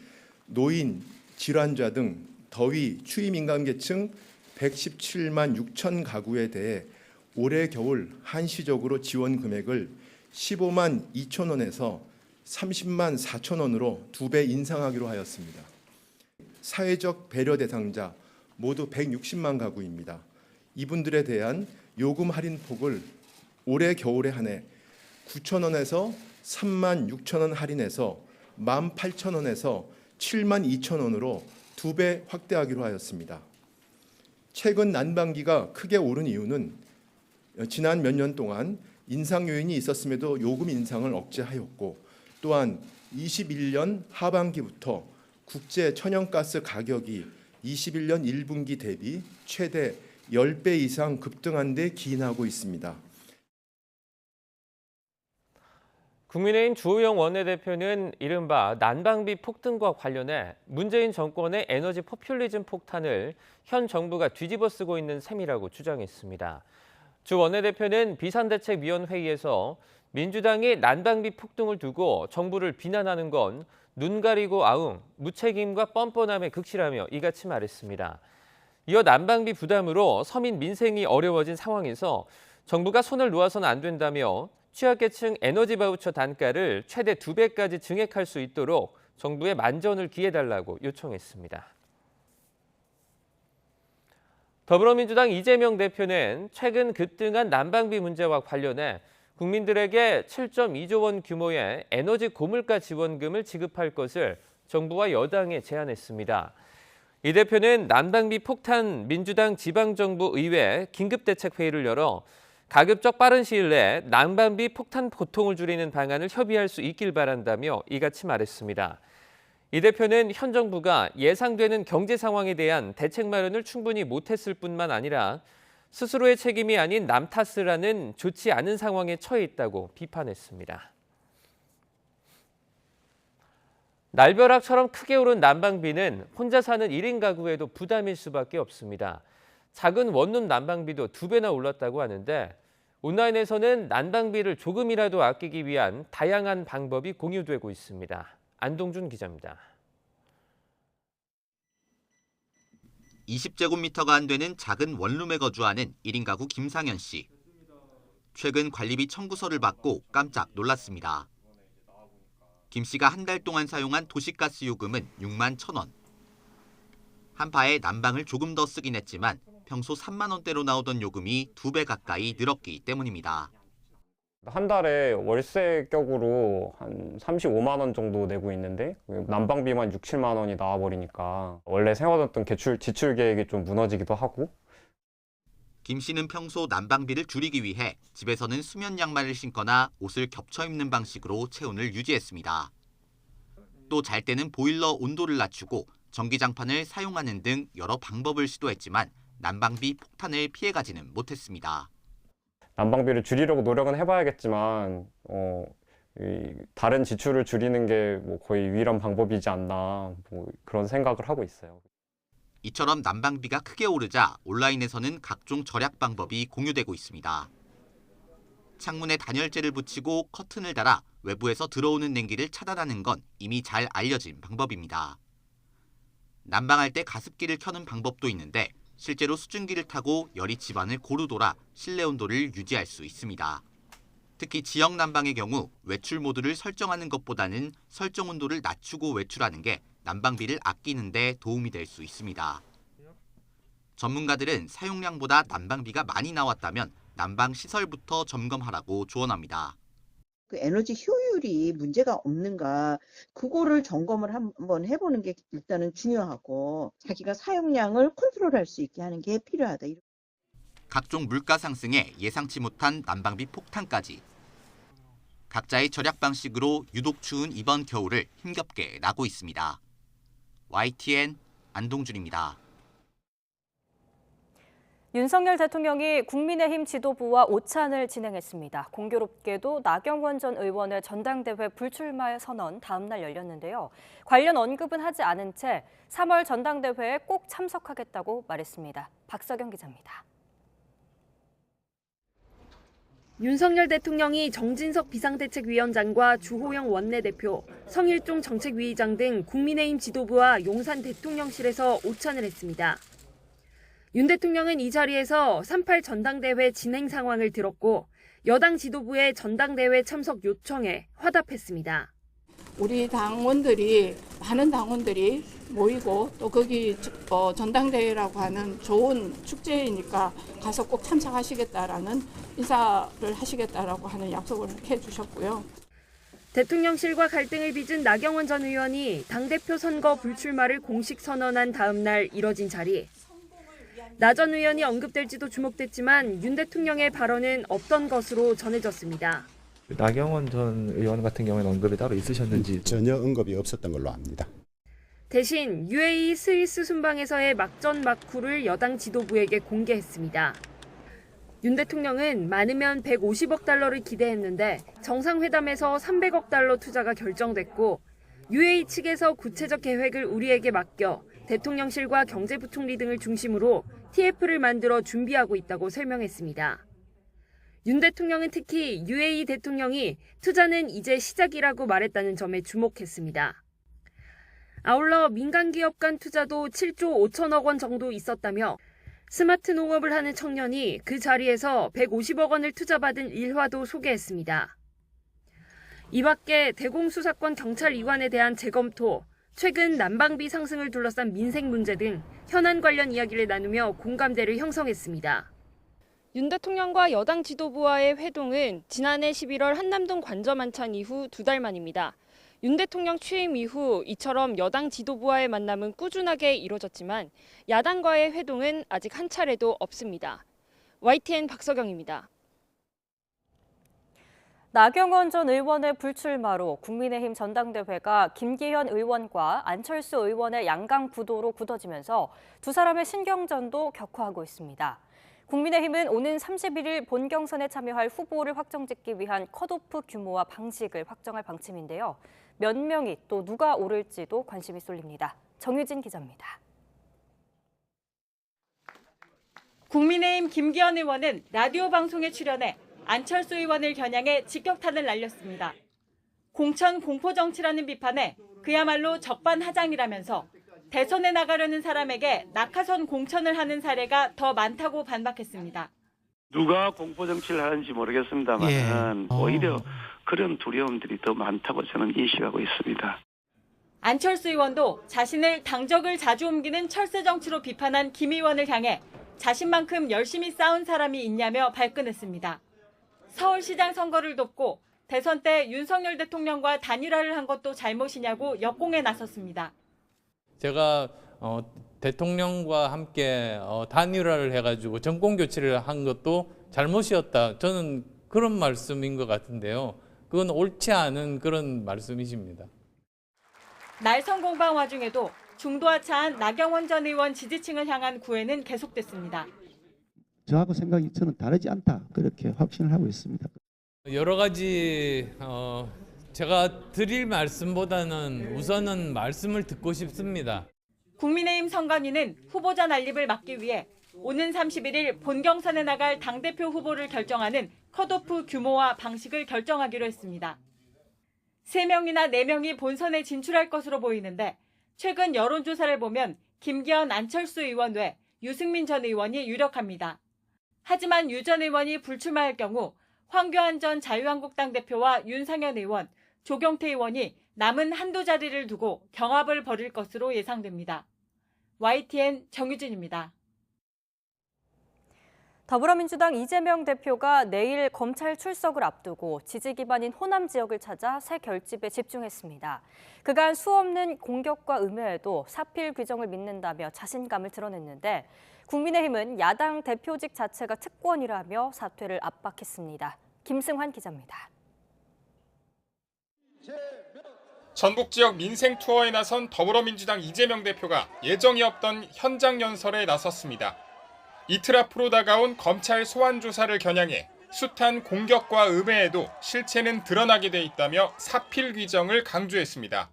노인, 질환자 등 더위, 추위 민감 계층 117만 6천 가구에 대해 올해 겨울 한시적으로 지원 금액을 15만 2천 원에서 30만 4천 원으로 2배 인상하기로 하였습니다. 사회적 배려 대상자 모두 160만 가구입니다. 이분들에 대한 요금 할인 폭을 올해 겨울에 한해 9천 원에서 3만 6천 원 할인해서 18,000원에서 7만 2천 원으로 2배 확대하기로 하였습니다. 최근 난방비가 크게 오른 이유는 지난 몇 년 동안 인상 요인이 있었음에도 요금 인상을 억제하였고, 또한 21년 하반기부터 국제 천연가스 가격이 21년 1분기 대비 최대 10배 이상 급등한 데 기인하고 있습니다. 국민의힘 주호영 원내대표는 이른바 난방비 폭등과 관련해 문재인 정권의 에너지 포퓰리즘 폭탄을 현 정부가 뒤집어쓰고 있는 셈이라고 주장했습니다. 주 원내대표는 비상대책위원회의에서 민주당이 난방비 폭등을 두고 정부를 비난하는 건 눈 가리고 아웅, 무책임과 뻔뻔함에 극치라며 이같이 말했습니다. 이어 난방비 부담으로 서민 민생이 어려워진 상황에서 정부가 손을 놓아서는 안 된다며 취약계층 에너지 바우처 단가를 최대 2배까지 증액할 수 있도록 정부에 만전을 기해달라고 요청했습니다. 더불어민주당 이재명 대표는 최근 급등한 난방비 문제와 관련해 국민들에게 7.2조 원 규모의 에너지 고물가 지원금을 지급할 것을 정부와 여당에 제안했습니다. 이 대표는 난방비 폭탄 민주당 지방정부의회 긴급대책회의를 열어 가급적 빠른 시일 내에 난방비 폭탄 고통을 줄이는 방안을 협의할 수 있길 바란다며 이같이 말했습니다. 이 대표는 현 정부가 예상되는 경제 상황에 대한 대책 마련을 충분히 못했을 뿐만 아니라 스스로의 책임이 아닌 남 탓을 하는 좋지 않은 상황에 처해 있다고 비판했습니다. 날벼락처럼 크게 오른 난방비는 혼자 사는 1인 가구에도 부담일 수밖에 없습니다. 작은 원룸 난방비도 2배나 올랐다고 하는데 온라인에서는 난방비를 조금이라도 아끼기 위한 다양한 방법이 공유되고 있습니다. 안동준 기자입니다. 20제곱미터가 안 되는 작은 원룸에 거주하는 1인 가구 김상현 씨. 최근 관리비 청구서를 받고 깜짝 놀랐습니다. 김 씨가 한 달 동안 사용한 도시가스 요금은 6만 1,000원. 한파에 난방을 조금 더 쓰긴 했지만 평소 3만 원대로 나오던 요금이 2배 가까이 늘었기 때문입니다. 한 달에 월세 격으로 한 35만 원 정도 내고 있는데 난방비만 6, 7만 원이 나와버리니까 원래 세워뒀던 지출 계획이 좀 무너지기도 하고. 김 씨는 평소 난방비를 줄이기 위해 집에서는 수면 양말을 신거나 옷을 겹쳐 입는 방식으로 체온을 유지했습니다. 또 잘 때는 보일러 온도를 낮추고 전기장판을 사용하는 등 여러 방법을 시도했지만 난방비 폭탄을 피해가지는 못했습니다. 난방비를 줄이려고 노력은 해봐야겠지만 다른 지출을 줄이는 게 뭐 거의 유일한 방법이지 않나 그런 생각을 하고 있어요. 이처럼 난방비가 크게 오르자 온라인에서는 각종 절약 방법이 공유되고 있습니다. 창문에 단열재를 붙이고 커튼을 달아 외부에서 들어오는 냉기를 차단하는 건 이미 잘 알려진 방법입니다. 난방할 때 가습기를 켜는 방법도 있는데 실제로 수증기를 타고 열이 집안을 고루 돌아 실내 온도를 유지할 수 있습니다. 특히 지역 난방의 경우 외출 모드를 설정하는 것보다는 설정 온도를 낮추고 외출하는 게 난방비를 아끼는 데 도움이 될 수 있습니다. 전문가들은 사용량보다 난방비가 많이 나왔다면 난방 시설부터 점검하라고 조언합니다. 그 에너지 효율이 문제가 없는가 그거를 점검을 한번 해보는 게 일단은 중요하고 자기가 사용량을 컨트롤할 수 있게 하는 게 필요하다. 각종 물가 상승에 예상치 못한 난방비 폭탄까지. 각자의 절약 방식으로 유독 추운 이번 겨울을 힘겹게 나고 있습니다. YTN 안동준입니다. 윤석열 대통령이 국민의힘 지도부와 오찬을 진행했습니다. 공교롭게도 나경원 전 의원의 전당대회 불출마 선언 다음 날 열렸는데요. 관련 언급은 하지 않은 채 3월 전당대회에 꼭 참석하겠다고 말했습니다. 박서경 기자입니다. 윤석열 대통령이 정진석 비상대책위원장과 주호영 원내대표, 성일종 정책위의장 등 국민의힘 지도부와 용산 대통령실에서 오찬을 했습니다. 윤 대통령은 이 자리에서 3.8 전당대회 진행 상황을 들었고 여당 지도부의 전당대회 참석 요청에 화답했습니다. 우리 많은 당원들이 모이고 또 거기 전당대회라고 하는 좋은 축제이니까 가서 꼭 참석하시겠다라는 인사를 하시겠다라고 하는 약속을 해주셨고요. 대통령실과 갈등을 빚은 나경원 전 의원이 당대표 선거 불출마를 공식 선언한 다음 날 이뤄진 자리. 나 전 의원이 언급될지도 주목됐지만 윤 대통령의 발언은 없던 것으로 전해졌습니다. 나경원 전 의원 같은 경우에는 언급이 따로 있으셨는지? 전혀 언급이 없었던 걸로 압니다. 대신 UAE 스위스 순방에서의 막전 막후를 여당 지도부에게 공개했습니다. 윤 대통령은 많으면 150억 달러를 기대했는데 정상회담에서 300억 달러 투자가 결정됐고 UAE 측에서 구체적 계획을 우리에게 맡겨 대통령실과 경제부총리 등을 중심으로 TF를 만들어 준비하고 있다고 설명했습니다. 윤 대통령은 특히 UAE 대통령이 투자는 이제 시작이라고 말했다는 점에 주목했습니다. 아울러 민간기업 간 투자도 7조 5천억 원 정도 있었다며 스마트 농업을 하는 청년이 그 자리에서 150억 원을 투자받은 일화도 소개했습니다. 이 밖에 대공수사권 경찰 이관에 대한 재검토, 최근 난방비 상승을 둘러싼 민생 문제 등 현안 관련 이야기를 나누며 공감대를 형성했습니다. 윤 대통령과 여당 지도부와의 회동은 지난해 11월 한남동 관저만찬 이후 2달 만입니다. 윤 대통령 취임 이후 이처럼 여당 지도부와의 만남은 꾸준하게 이뤄졌지만 야당과의 회동은 아직 한 차례도 없습니다. YTN 박서경입니다. 나경원 전 의원의 불출마로 국민의힘 전당대회가 김기현 의원과 안철수 의원의 양강 구도로 굳어지면서 두 사람의 신경전도 격화하고 있습니다. 국민의힘은 오는 31일 본경선에 참여할 후보를 확정짓기 위한 컷오프 규모와 방식을 확정할 방침인데요. 몇 명이 또 누가 오를지도 관심이 쏠립니다. 정유진 기자입니다. 국민의힘 김기현 의원은 라디오 방송에 출연해 안철수 의원을 겨냥해 직격탄을 날렸습니다. 공천 공포정치라는 비판에 그야말로 적반하장이라면서 대선에 나가려는 사람에게 낙하산 공천을 하는 사례가 더 많다고 반박했습니다. 누가 공포정치를 하는지 모르겠습니다만 오히려 그런 두려움들이 더 많다고 저는 인식하고 있습니다. 안철수 의원도 자신을 당적을 자주 옮기는 철새 정치로 비판한 김 의원을 향해 자신만큼 열심히 싸운 사람이 있냐며 발끈했습니다. 서울시장 선거를 돕고 대선 때 윤석열 대통령과 단일화를 한 것도 잘못이냐고 역공에 나섰습니다. 제가 대통령과 함께 단일화를 해가지고 정권 교체를 한 것도 잘못이었다. 저는 그런 말씀인 것 같은데요. 그건 옳지 않은 그런 말씀이십니다. 날선 공방 와중에도 중도하차한 나경원 전 의원 지지층을 향한 구애는 계속됐습니다. 저하고 생각이 저는 다르지 않다. 그렇게 확신을 하고 있습니다. 여러 가지 제가 드릴 말씀보다는 우선은 말씀을 듣고 싶습니다. 국민의힘 선관위는 후보자 난립을 막기 위해 오는 31일 본경선에 나갈 당대표 후보를 결정하는 컷오프 규모와 방식을 결정하기로 했습니다. 3명이나 4명이 본선에 진출할 것으로 보이는데 최근 여론조사를 보면 김기현, 안철수 의원 외 유승민 전 의원이 유력합니다. 하지만 유 전 의원이 불출마할 경우 황교안 전 자유한국당 대표와 윤상현 의원, 조경태 의원이 남은 한두 자리를 두고 경합을 벌일 것으로 예상됩니다. YTN 정유진입니다. 더불어민주당 이재명 대표가 내일 검찰 출석을 앞두고 지지 기반인 호남 지역을 찾아 새 결집에 집중했습니다. 그간 수없는 공격과 음해에도 사필 규정을 믿는다며 자신감을 드러냈는데 국민의힘은 야당 대표직 자체가 특권이라며 사퇴를 압박했습니다. 김승환 기자입니다. 전북 지역 민생 투어에 나선 더불어민주당 이재명 대표가 예정이 없던 현장 연설에 나섰습니다. 이틀 앞으로 다가온 검찰 소환 조사를 겨냥해 숱한 공격과 음해에도 실체는 드러나게 돼 있다며 사필 규정을 강조했습니다.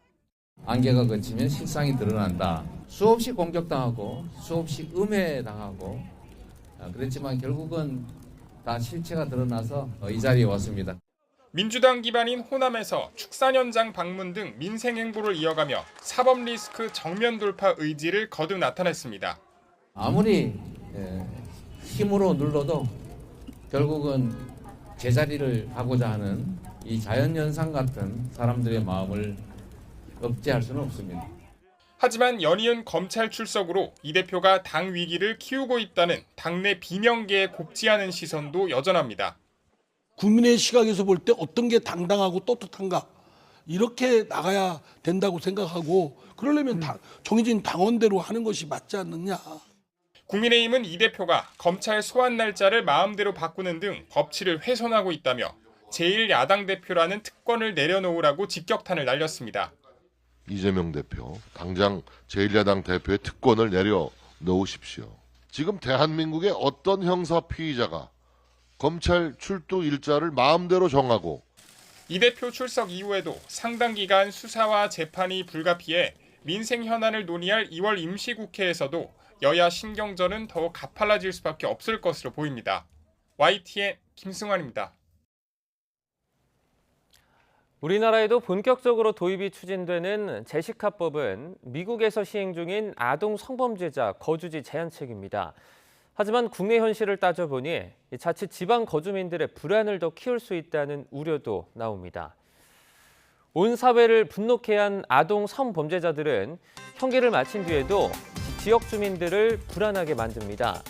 안개가 걷히면 실상이 드러난다. 수없이 공격당하고 수없이 음해당하고 그랬지만 결국은 다 실체가 드러나서 이 자리에 왔습니다. 민주당 기반인 호남에서 축산 현장 방문 등 민생 행보를 이어가며 사법 리스크 정면 돌파 의지를 거듭 나타냈습니다. 아무리 힘으로 눌러도 결국은 제자리를 하고자 하는 이 자연현상 같은 사람들의 마음을 억제할 수는 없습니다. 하지만 연이은 검찰 출석으로 이 대표가 당 위기를 키우고 있다는 당내 비명계에 곱지 않은 시선도 여전합니다. 국민의 시각에서 볼 때 어떤 게 당당하고 떳떳한가 이렇게 나가야 된다고 생각하고 그러려면 정해진 당원대로 하는 것이 맞지 않느냐. 국민의힘은 이 대표가 검찰 소환 날짜를 마음대로 바꾸는 등 법치를 훼손하고 있다며 제1야당 대표라는 특권을 내려놓으라고 직격탄을 날렸습니다. 이재명 대표, 당장 제1야당 대표의 특권을 내려놓으십시오. 지금 대한민국의 어떤 형사 피의자가 검찰 출두 일자를 마음대로 정하고 이 대표 출석 이후에도 상당 기간 수사와 재판이 불가피해 민생 현안을 논의할 2월 임시국회에서도 여야 신경전은 더욱 가팔라질 수밖에 없을 것으로 보입니다. YTN 김승환입니다. 우리나라에도 본격적으로 도입이 추진되는 제시카법은 미국에서 시행 중인 아동 성범죄자 거주지 제한책입니다. 하지만 국내 현실을 따져보니 자칫 지방 거주민들의 불안을 더 키울 수 있다는 우려도 나옵니다. 온 사회를 분노케 한 아동 성범죄자들은 형기를 마친 뒤에도 지역 주민들을 불안하게 만듭니다.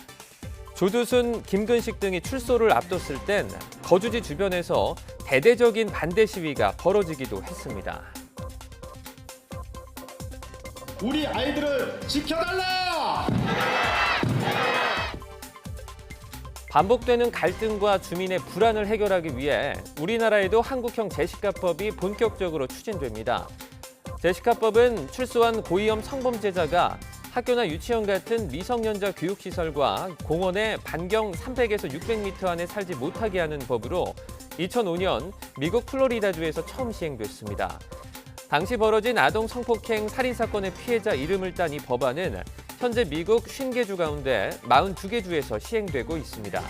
조두순, 김근식 등이 출소를 앞뒀을 땐 거주지 주변에서 대대적인 반대 시위가 벌어지기도 했습니다. 우리 아이들을 지켜달라! 반복되는 갈등과 주민의 불안을 해결하기 위해 우리나라에도 한국형 제시카법이 본격적으로 추진됩니다. 제시카법은 출소한 고위험 성범죄자가 학교나 유치원 같은 미성년자 교육시설과 공원의 반경 300에서 600m 안에 살지 못하게 하는 법으로 2005년 미국 플로리다주에서 처음 시행됐습니다. 당시 벌어진 아동 성폭행 살인사건의 피해자 이름을 딴 이 법안은 현재 미국 50개 가운데 42개 주에서 시행되고 있습니다.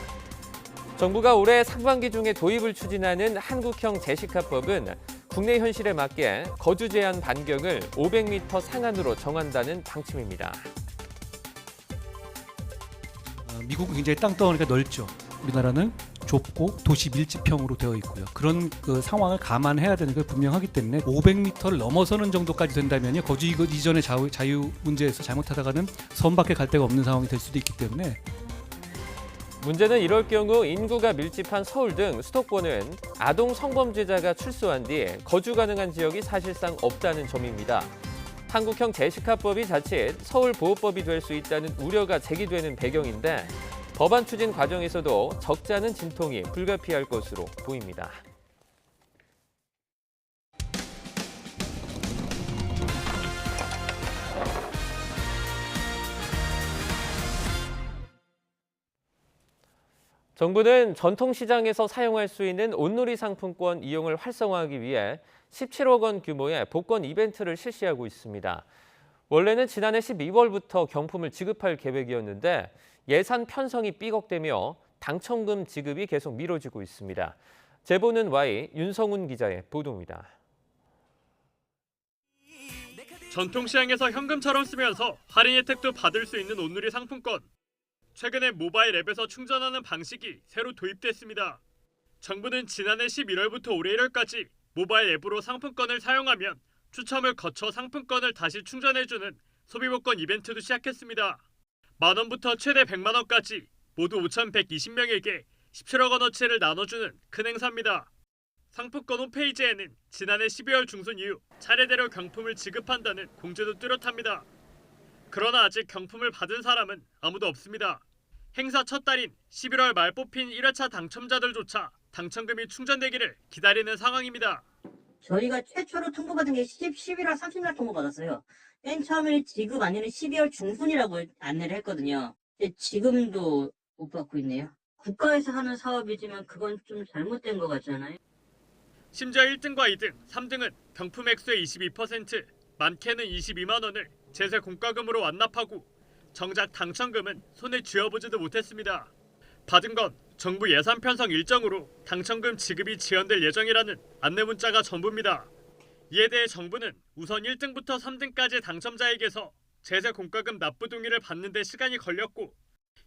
정부가 올해 상반기 중에 도입을 추진하는 한국형 제시카법은 국내 현실에 맞게 거주 제한 반경을 500m 상한으로 정한다는 방침입니다. 미국은 굉장히 땅덩어리가 넓죠. 우리나라는 좁고 도시 밀집형으로 되어 있고요. 그런 상황을 감안해야 되는 게 분명하기 때문에 500m를 넘어서는 정도까지 된다면 거주 이전의 자유 문제에서 잘못하다가는 선 밖에 갈 데가 없는 상황이 될 수도 있기 때문에 문제는 이럴 경우 인구가 밀집한 서울 등 수도권은 아동 성범죄자가 출소한 뒤 거주 가능한 지역이 사실상 없다는 점입니다. 한국형 제시카법이 자칫 서울보호법이 될 수 있다는 우려가 제기되는 배경인데 법안 추진 과정에서도 적잖은 진통이 불가피할 것으로 보입니다. 정부는 전통시장에서 사용할 수 있는 온누리 상품권 이용을 활성화하기 위해 17억 원 규모의 복권 이벤트를 실시하고 있습니다. 원래는 지난해 12월부터 경품을 지급할 계획이었는데 예산 편성이 삐걱대며 당첨금 지급이 계속 미뤄지고 있습니다. 제보는 Y 윤성훈 기자의 보도입니다. 전통시장에서 현금처럼 쓰면서 할인 혜택도 받을 수 있는 온누리 상품권. 최근에 모바일 앱에서 충전하는 방식이 새로 도입됐습니다. 정부는 지난해 11월부터 올해 1월까지 모바일 앱으로 상품권을 사용하면 추첨을 거쳐 상품권을 다시 충전해주는 소비복권 이벤트도 시작했습니다. 만원부터 최대 100만 원까지 모두 5,120명에게 17억 원어치를 나눠주는 큰 행사입니다. 상품권 홈페이지에는 지난해 12월 중순 이후 차례대로 경품을 지급한다는 공지도 뚜렷합니다. 그러나 아직 경품을 받은 사람은 아무도 없습니다. 행사 첫 달인 11월 말 뽑힌 1회차 당첨자들조차 당첨금이 충전되기를 기다리는 상황입니다. 저희가 최초로 통보받은 게 11월 30일 통보받았어요. 맨 처음에 지급 안내는 12월 중순이라고 안내를 했거든요. 지금도 못 받고 있네요. 국가에서 하는 사업이지만 그건 좀 잘못된 것 같잖아요. 심지어 1등과 2등, 3등은 병품 액수의 22%, 많게는 22만 원을 제세 공과금으로 완납하고 정작 당첨금은 손에 쥐어보지도 못했습니다. 받은 건 정부 예산 편성 일정으로 당첨금 지급이 지연될 예정이라는 안내 문자가 전부입니다. 이에 대해 정부는 우선 1등부터 3등까지 당첨자에게서 제세 공과금 납부 동의를 받는 데 시간이 걸렸고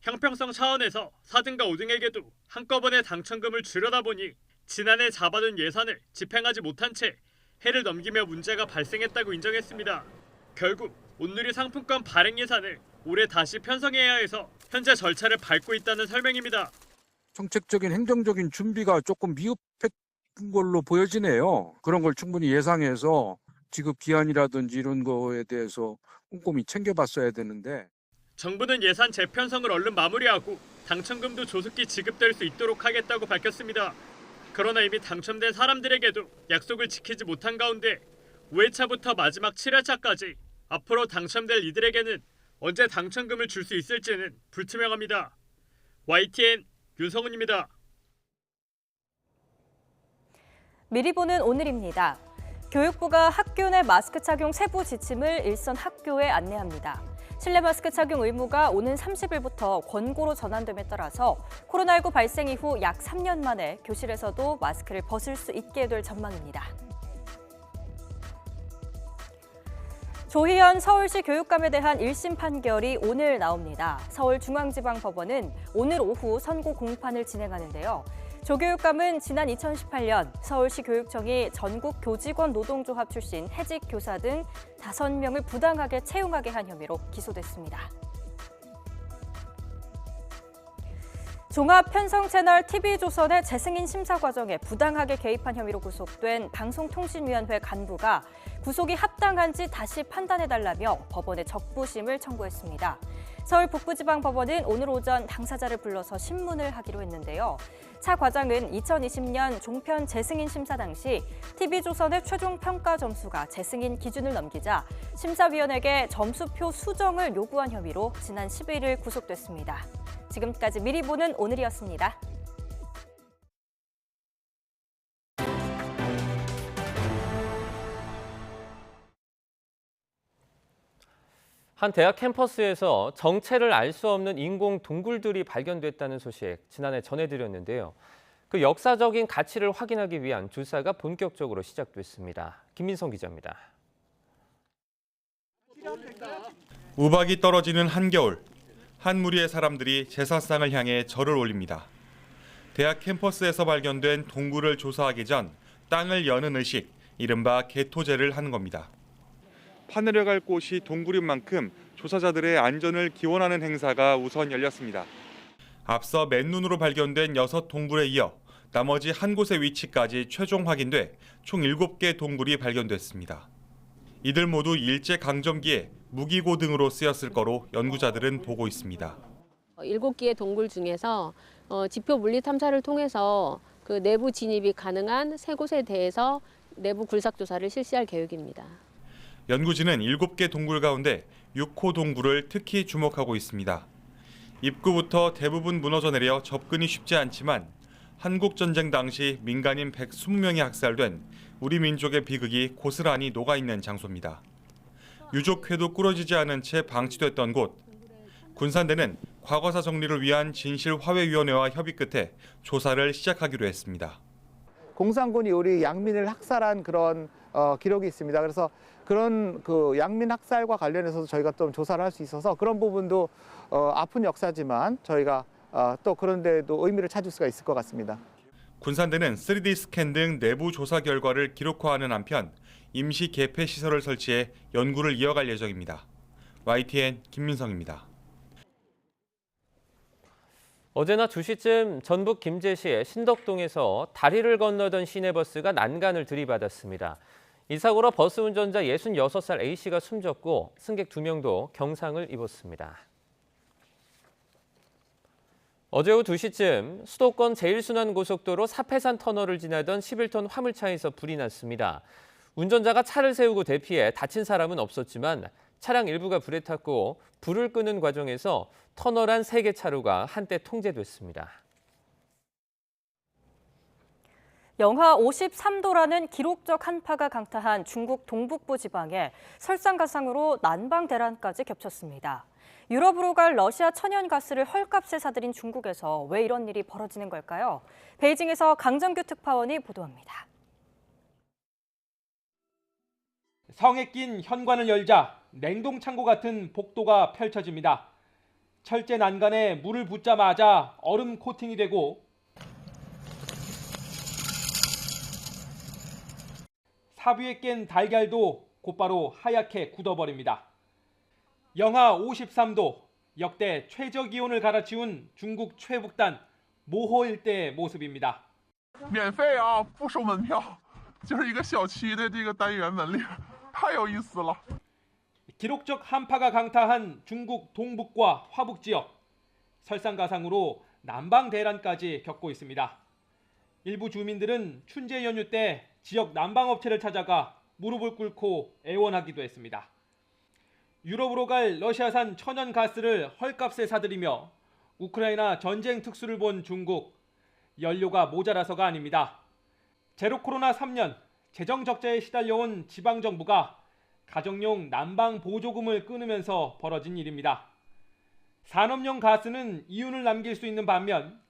형평성 차원에서 4등과 5등에게도 한꺼번에 당첨금을 주려다 보니 지난해 잡아둔 예산을 집행하지 못한 채 해를 넘기며 문제가 발생했다고 인정했습니다. 결국 온누리 상품권 발행 예산을 올해 다시 편성해야 해서 현재 절차를 밟고 있다는 설명입니다. 정책적인 행정적인 준비가 조금 미흡했던 걸로 보여지네요. 그런 걸 충분히 예상해서 지급 기한이라든지 이런 거에 대해서 꼼꼼히 챙겨봤어야 되는데. 정부는 예산 재편성을 얼른 마무리하고 당첨금도 조속히 지급될 수 있도록 하겠다고 밝혔습니다. 그러나 이미 당첨된 사람들에게도 약속을 지키지 못한 가운데 5회차부터 마지막 7회차까지 앞으로 당첨될 이들에게는 언제 당첨금을 줄 수 있을지는 불투명합니다. YTN 윤성훈입니다. 미리 보는 오늘입니다. 교육부가 학교 내 마스크 착용 세부 지침을 일선 학교에 안내합니다. 실내 마스크 착용 의무가 오는 30일부터 권고로 전환됨에 따라서 코로나19 발생 이후 약 3년 만에 교실에서도 마스크를 벗을 수 있게 될 전망입니다. 조희연 서울시 교육감에 대한 1심 판결이 오늘 나옵니다. 서울중앙지방법원은 오늘 오후 선고 공판을 진행하는데요. 조 교육감은 지난 2018년 서울시 교육청이 전국 교직원 노동조합 출신 해직 교사 등 5명을 부당하게 채용하게 한 혐의로 기소됐습니다. 종합편성채널 TV조선의 재승인 심사 과정에 부당하게 개입한 혐의로 구속된 방송통신위원회 간부가 구속이 합당한지 다시 판단해달라며 법원에 적부심을 청구했습니다. 서울 북부지방법원은 오늘 오전 당사자를 불러서 신문을 하기로 했는데요. 차 과장은 2020년 종편 재승인 심사 당시 TV조선의 최종 평가 점수가 재승인 기준을 넘기자 심사위원에게 점수표 수정을 요구한 혐의로 지난 11일 구속됐습니다. 지금까지 미리 보는 오늘이었습니다. 한 대학 캠퍼스에서 정체를 알 수 없는 인공 동굴들이 발견됐다는 소식 지난해 전해드렸는데요. 그 역사적인 가치를 확인하기 위한 조사가 본격적으로 시작됐습니다. 김민성 기자입니다. 우박이 떨어지는 한겨울, 한 무리의 사람들이 제사상을 향해 절을 올립니다. 대학 캠퍼스에서 발견된 동굴을 조사하기 전 땅을 여는 의식, 이른바 개토제를 하는 겁니다. 파내려갈 곳이 동굴인 만큼 조사자들의 안전을 기원하는 행사가 우선 열렸습니다. 앞서 맨눈으로 발견된 6동굴에 이어 나머지 한 곳의 위치까지 최종 확인돼 총 7개 동굴이 발견됐습니다. 이들 모두 일제강점기에 무기고 등으로 쓰였을 거로 연구자들은 보고 있습니다. 7개의 동굴 중에서 지표 물리 탐사를 통해서 그 내부 진입이 가능한 3곳에 대해서 내부 굴삭 조사를 실시할 계획입니다. 연구진은 7개 동굴 가운데 6호 동굴을 특히 주목하고 있습니다. 입구부터 대부분 무너져 내려 접근이 쉽지 않지만 한국전쟁 당시 민간인 120명이 학살된 우리 민족의 비극이 고스란히 녹아있는 장소입니다. 유족회도 꾸러지지 않은 채 방치됐던 곳. 군산대는 과거사 정리를 위한 진실화해위원회와 협의 끝에 조사를 시작하기로 했습니다. 공산군이 우리 양민을 학살한 그런 기록이 있습니다. 그래서 그런 그 양민 학살과 관련해서도 저희가 좀 조사를 할 수 있어서 그런 부분도 아픈 역사지만 저희가 또 그런 데도 의미를 찾을 수가 있을 것 같습니다. 군산대는 3D 스캔 등 내부 조사 결과를 기록화하는 한편 임시 개폐 시설을 설치해 연구를 이어갈 예정입니다. YTN 김민성입니다. 어제나 2시쯤 전북 김제시의 신덕동에서 다리를 건너던 시내버스가 난간을 들이받았습니다. 이 사고로 버스 운전자 66살 A씨가 숨졌고 승객 2명도 경상을 입었습니다. 어제 오후 2시쯤 수도권 제1순환고속도로 사패산 터널을 지나던 11톤 화물차에서 불이 났습니다. 운전자가 차를 세우고 대피해 다친 사람은 없었지만 차량 일부가 불에 탔고 불을 끄는 과정에서 터널 안 3개 차로가 한때 통제됐습니다. 영하 53도라는 기록적 한파가 강타한 중국 동북부 지방에 설상가상으로 난방 대란까지 겹쳤습니다. 유럽으로 갈 러시아 천연가스를 헐값에 사들인 중국에서 왜 이런 일이 벌어지는 걸까요? 베이징에서 강정규 특파원이 보도합니다. 성에 낀 현관을 열자 냉동창고 같은 복도가 펼쳐집니다. 철제 난간에 물을 붓자마자 얼음 코팅이 되고 사비에 깬 달걀도 곧바로 하얗게 굳어버립니다. 영하 53도, 역대 최저 기온을 갈아치운 중국 최북단 모호 일대의 모습입니다. 免费啊，不收门票，就是一个小区的这个单元门铃，太有意思了。 기록적 한파가 강타한 중국 동북과 화북 지역, 설상가상으로 난방 대란까지 겪고 있습니다. 일부 주민들은 춘제 연휴 때 지역 난방업체를 찾아가 무릎을 꿇고 애원하기도 했습니다. 유럽으로 갈 러시아산 천연가스를 헐값에 사들이며 우크라이나 전쟁 특수를 본 중국, 연료가 모자라서가 아닙니다. 제로 코로나 3년 재정 적자에 시달려온 지방정부가 가정용 난방 보조금을 끊으면서 벌어진 일입니다. 산업용 가스는 이윤을 남길 수 있는 반면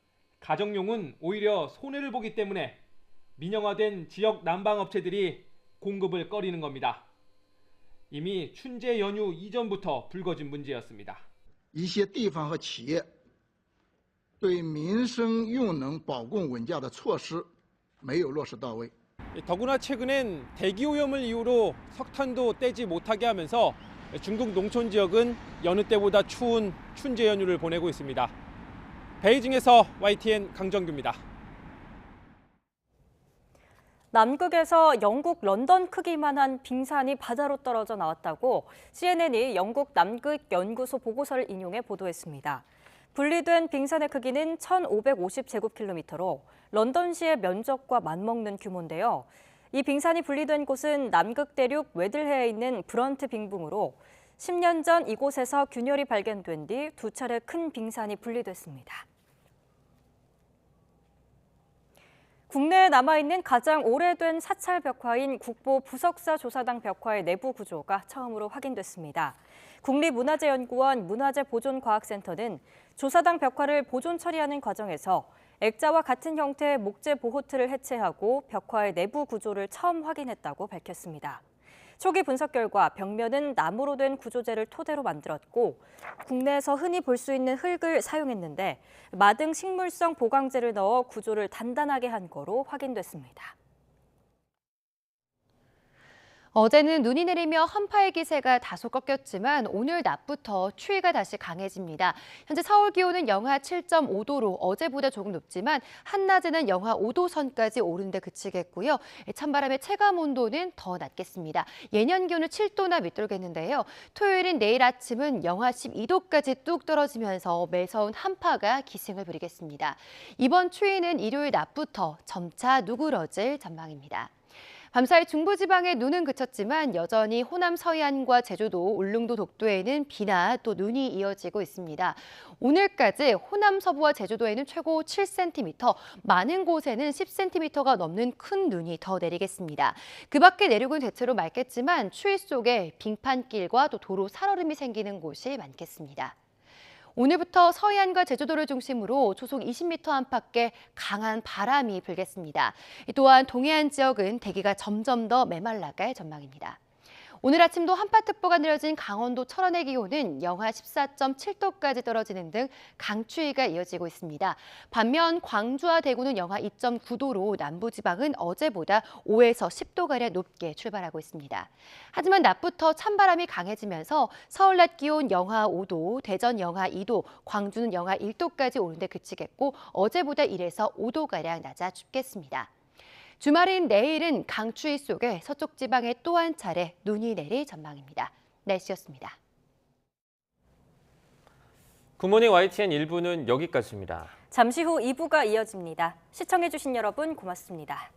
가정용은 오히려 손해를 보기 때문에 민영화된 지역 난방업체들이 공급을 꺼리는 겁니다. 이미 춘제 연휴 이전부터 불거진 문제였습니다. 一些地方和企业对民生用能保供稳价的措施没有落实到位。 더구나 최근엔 대기오염을 이유로 석탄도 떼지 못하게 하면서 중국 농촌 지역은 여느 때보다 추운 춘제 연휴를 보내고 있습니다. 베이징에서 YTN 강정규입니다. 남극에서 영국 런던 크기만한 빙산이 바다로 떨어져 나왔다고 CNN이 영국 남극연구소 보고서를 인용해 보도했습니다. 분리된 빙산의 크기는 1,550제곱킬로미터로 런던시의 면적과 맞먹는 규모인데요. 이 빙산이 분리된 곳은 남극 대륙 웨들해에 있는 브런트 빙붕으로 10년 전 이곳에서 균열이 발견된 뒤 2차례 큰 빙산이 분리됐습니다. 국내에 남아있는 가장 오래된 사찰 벽화인 국보 부석사 조사당 벽화의 내부 구조가 처음으로 확인됐습니다. 국립문화재연구원 문화재보존과학센터는 조사당 벽화를 보존 처리하는 과정에서 액자와 같은 형태의 목재 보호틀을 해체하고 벽화의 내부 구조를 처음 확인했다고 밝혔습니다. 초기 분석 결과 벽면은 나무로 된 구조재를 토대로 만들었고 국내에서 흔히 볼 수 있는 흙을 사용했는데 마등 식물성 보강재를 넣어 구조를 단단하게 한 거로 확인됐습니다. 어제는 눈이 내리며 한파의 기세가 다소 꺾였지만 오늘 낮부터 추위가 다시 강해집니다. 현재 서울 기온은 영하 7.5도로 어제보다 조금 높지만 한낮에는 영하 5도 선까지 오른 데 그치겠고요. 찬바람의 체감 온도는 더 낮겠습니다. 예년 기온을 7도나 밑돌겠는데요. 토요일인 내일 아침은 영하 12도까지 뚝 떨어지면서 매서운 한파가 기승을 부리겠습니다. 이번 추위는 일요일 낮부터 점차 누그러질 전망입니다. 밤사이 중부지방에 눈은 그쳤지만 여전히 호남 서해안과 제주도, 울릉도, 독도에는 비나 또 눈이 이어지고 있습니다. 오늘까지 호남 서부와 제주도에는 최고 7cm, 많은 곳에는 10cm가 넘는 큰 눈이 더 내리겠습니다. 그 밖에 내륙은 대체로 맑겠지만 추위 속에 빙판길과 또 도로 살얼음이 생기는 곳이 많겠습니다. 오늘부터 서해안과 제주도를 중심으로 초속 20m 안팎의 강한 바람이 불겠습니다. 또한 동해안 지역은 대기가 점점 더 메말라갈 전망입니다. 오늘 아침도 한파특보가 내려진 강원도 철원의 기온은 영하 14.7도까지 떨어지는 등 강추위가 이어지고 있습니다. 반면 광주와 대구는 영하 2.9도로 남부지방은 어제보다 5에서 10도가량 높게 출발하고 있습니다. 하지만 낮부터 찬바람이 강해지면서 서울 낮 기온 영하 5도, 대전 영하 2도, 광주는 영하 1도까지 오른 데 그치겠고 어제보다 1에서 5도가량 낮아 춥겠습니다. 주말인 내일은 강추위 속에 서쪽 지방에 또 한 차례 눈이 내릴 전망입니다. 날씨였습니다. 굿모닝 YTN 1부는 여기까지입니다. 잠시 후 2부가 이어집니다. 시청해주신 여러분 고맙습니다.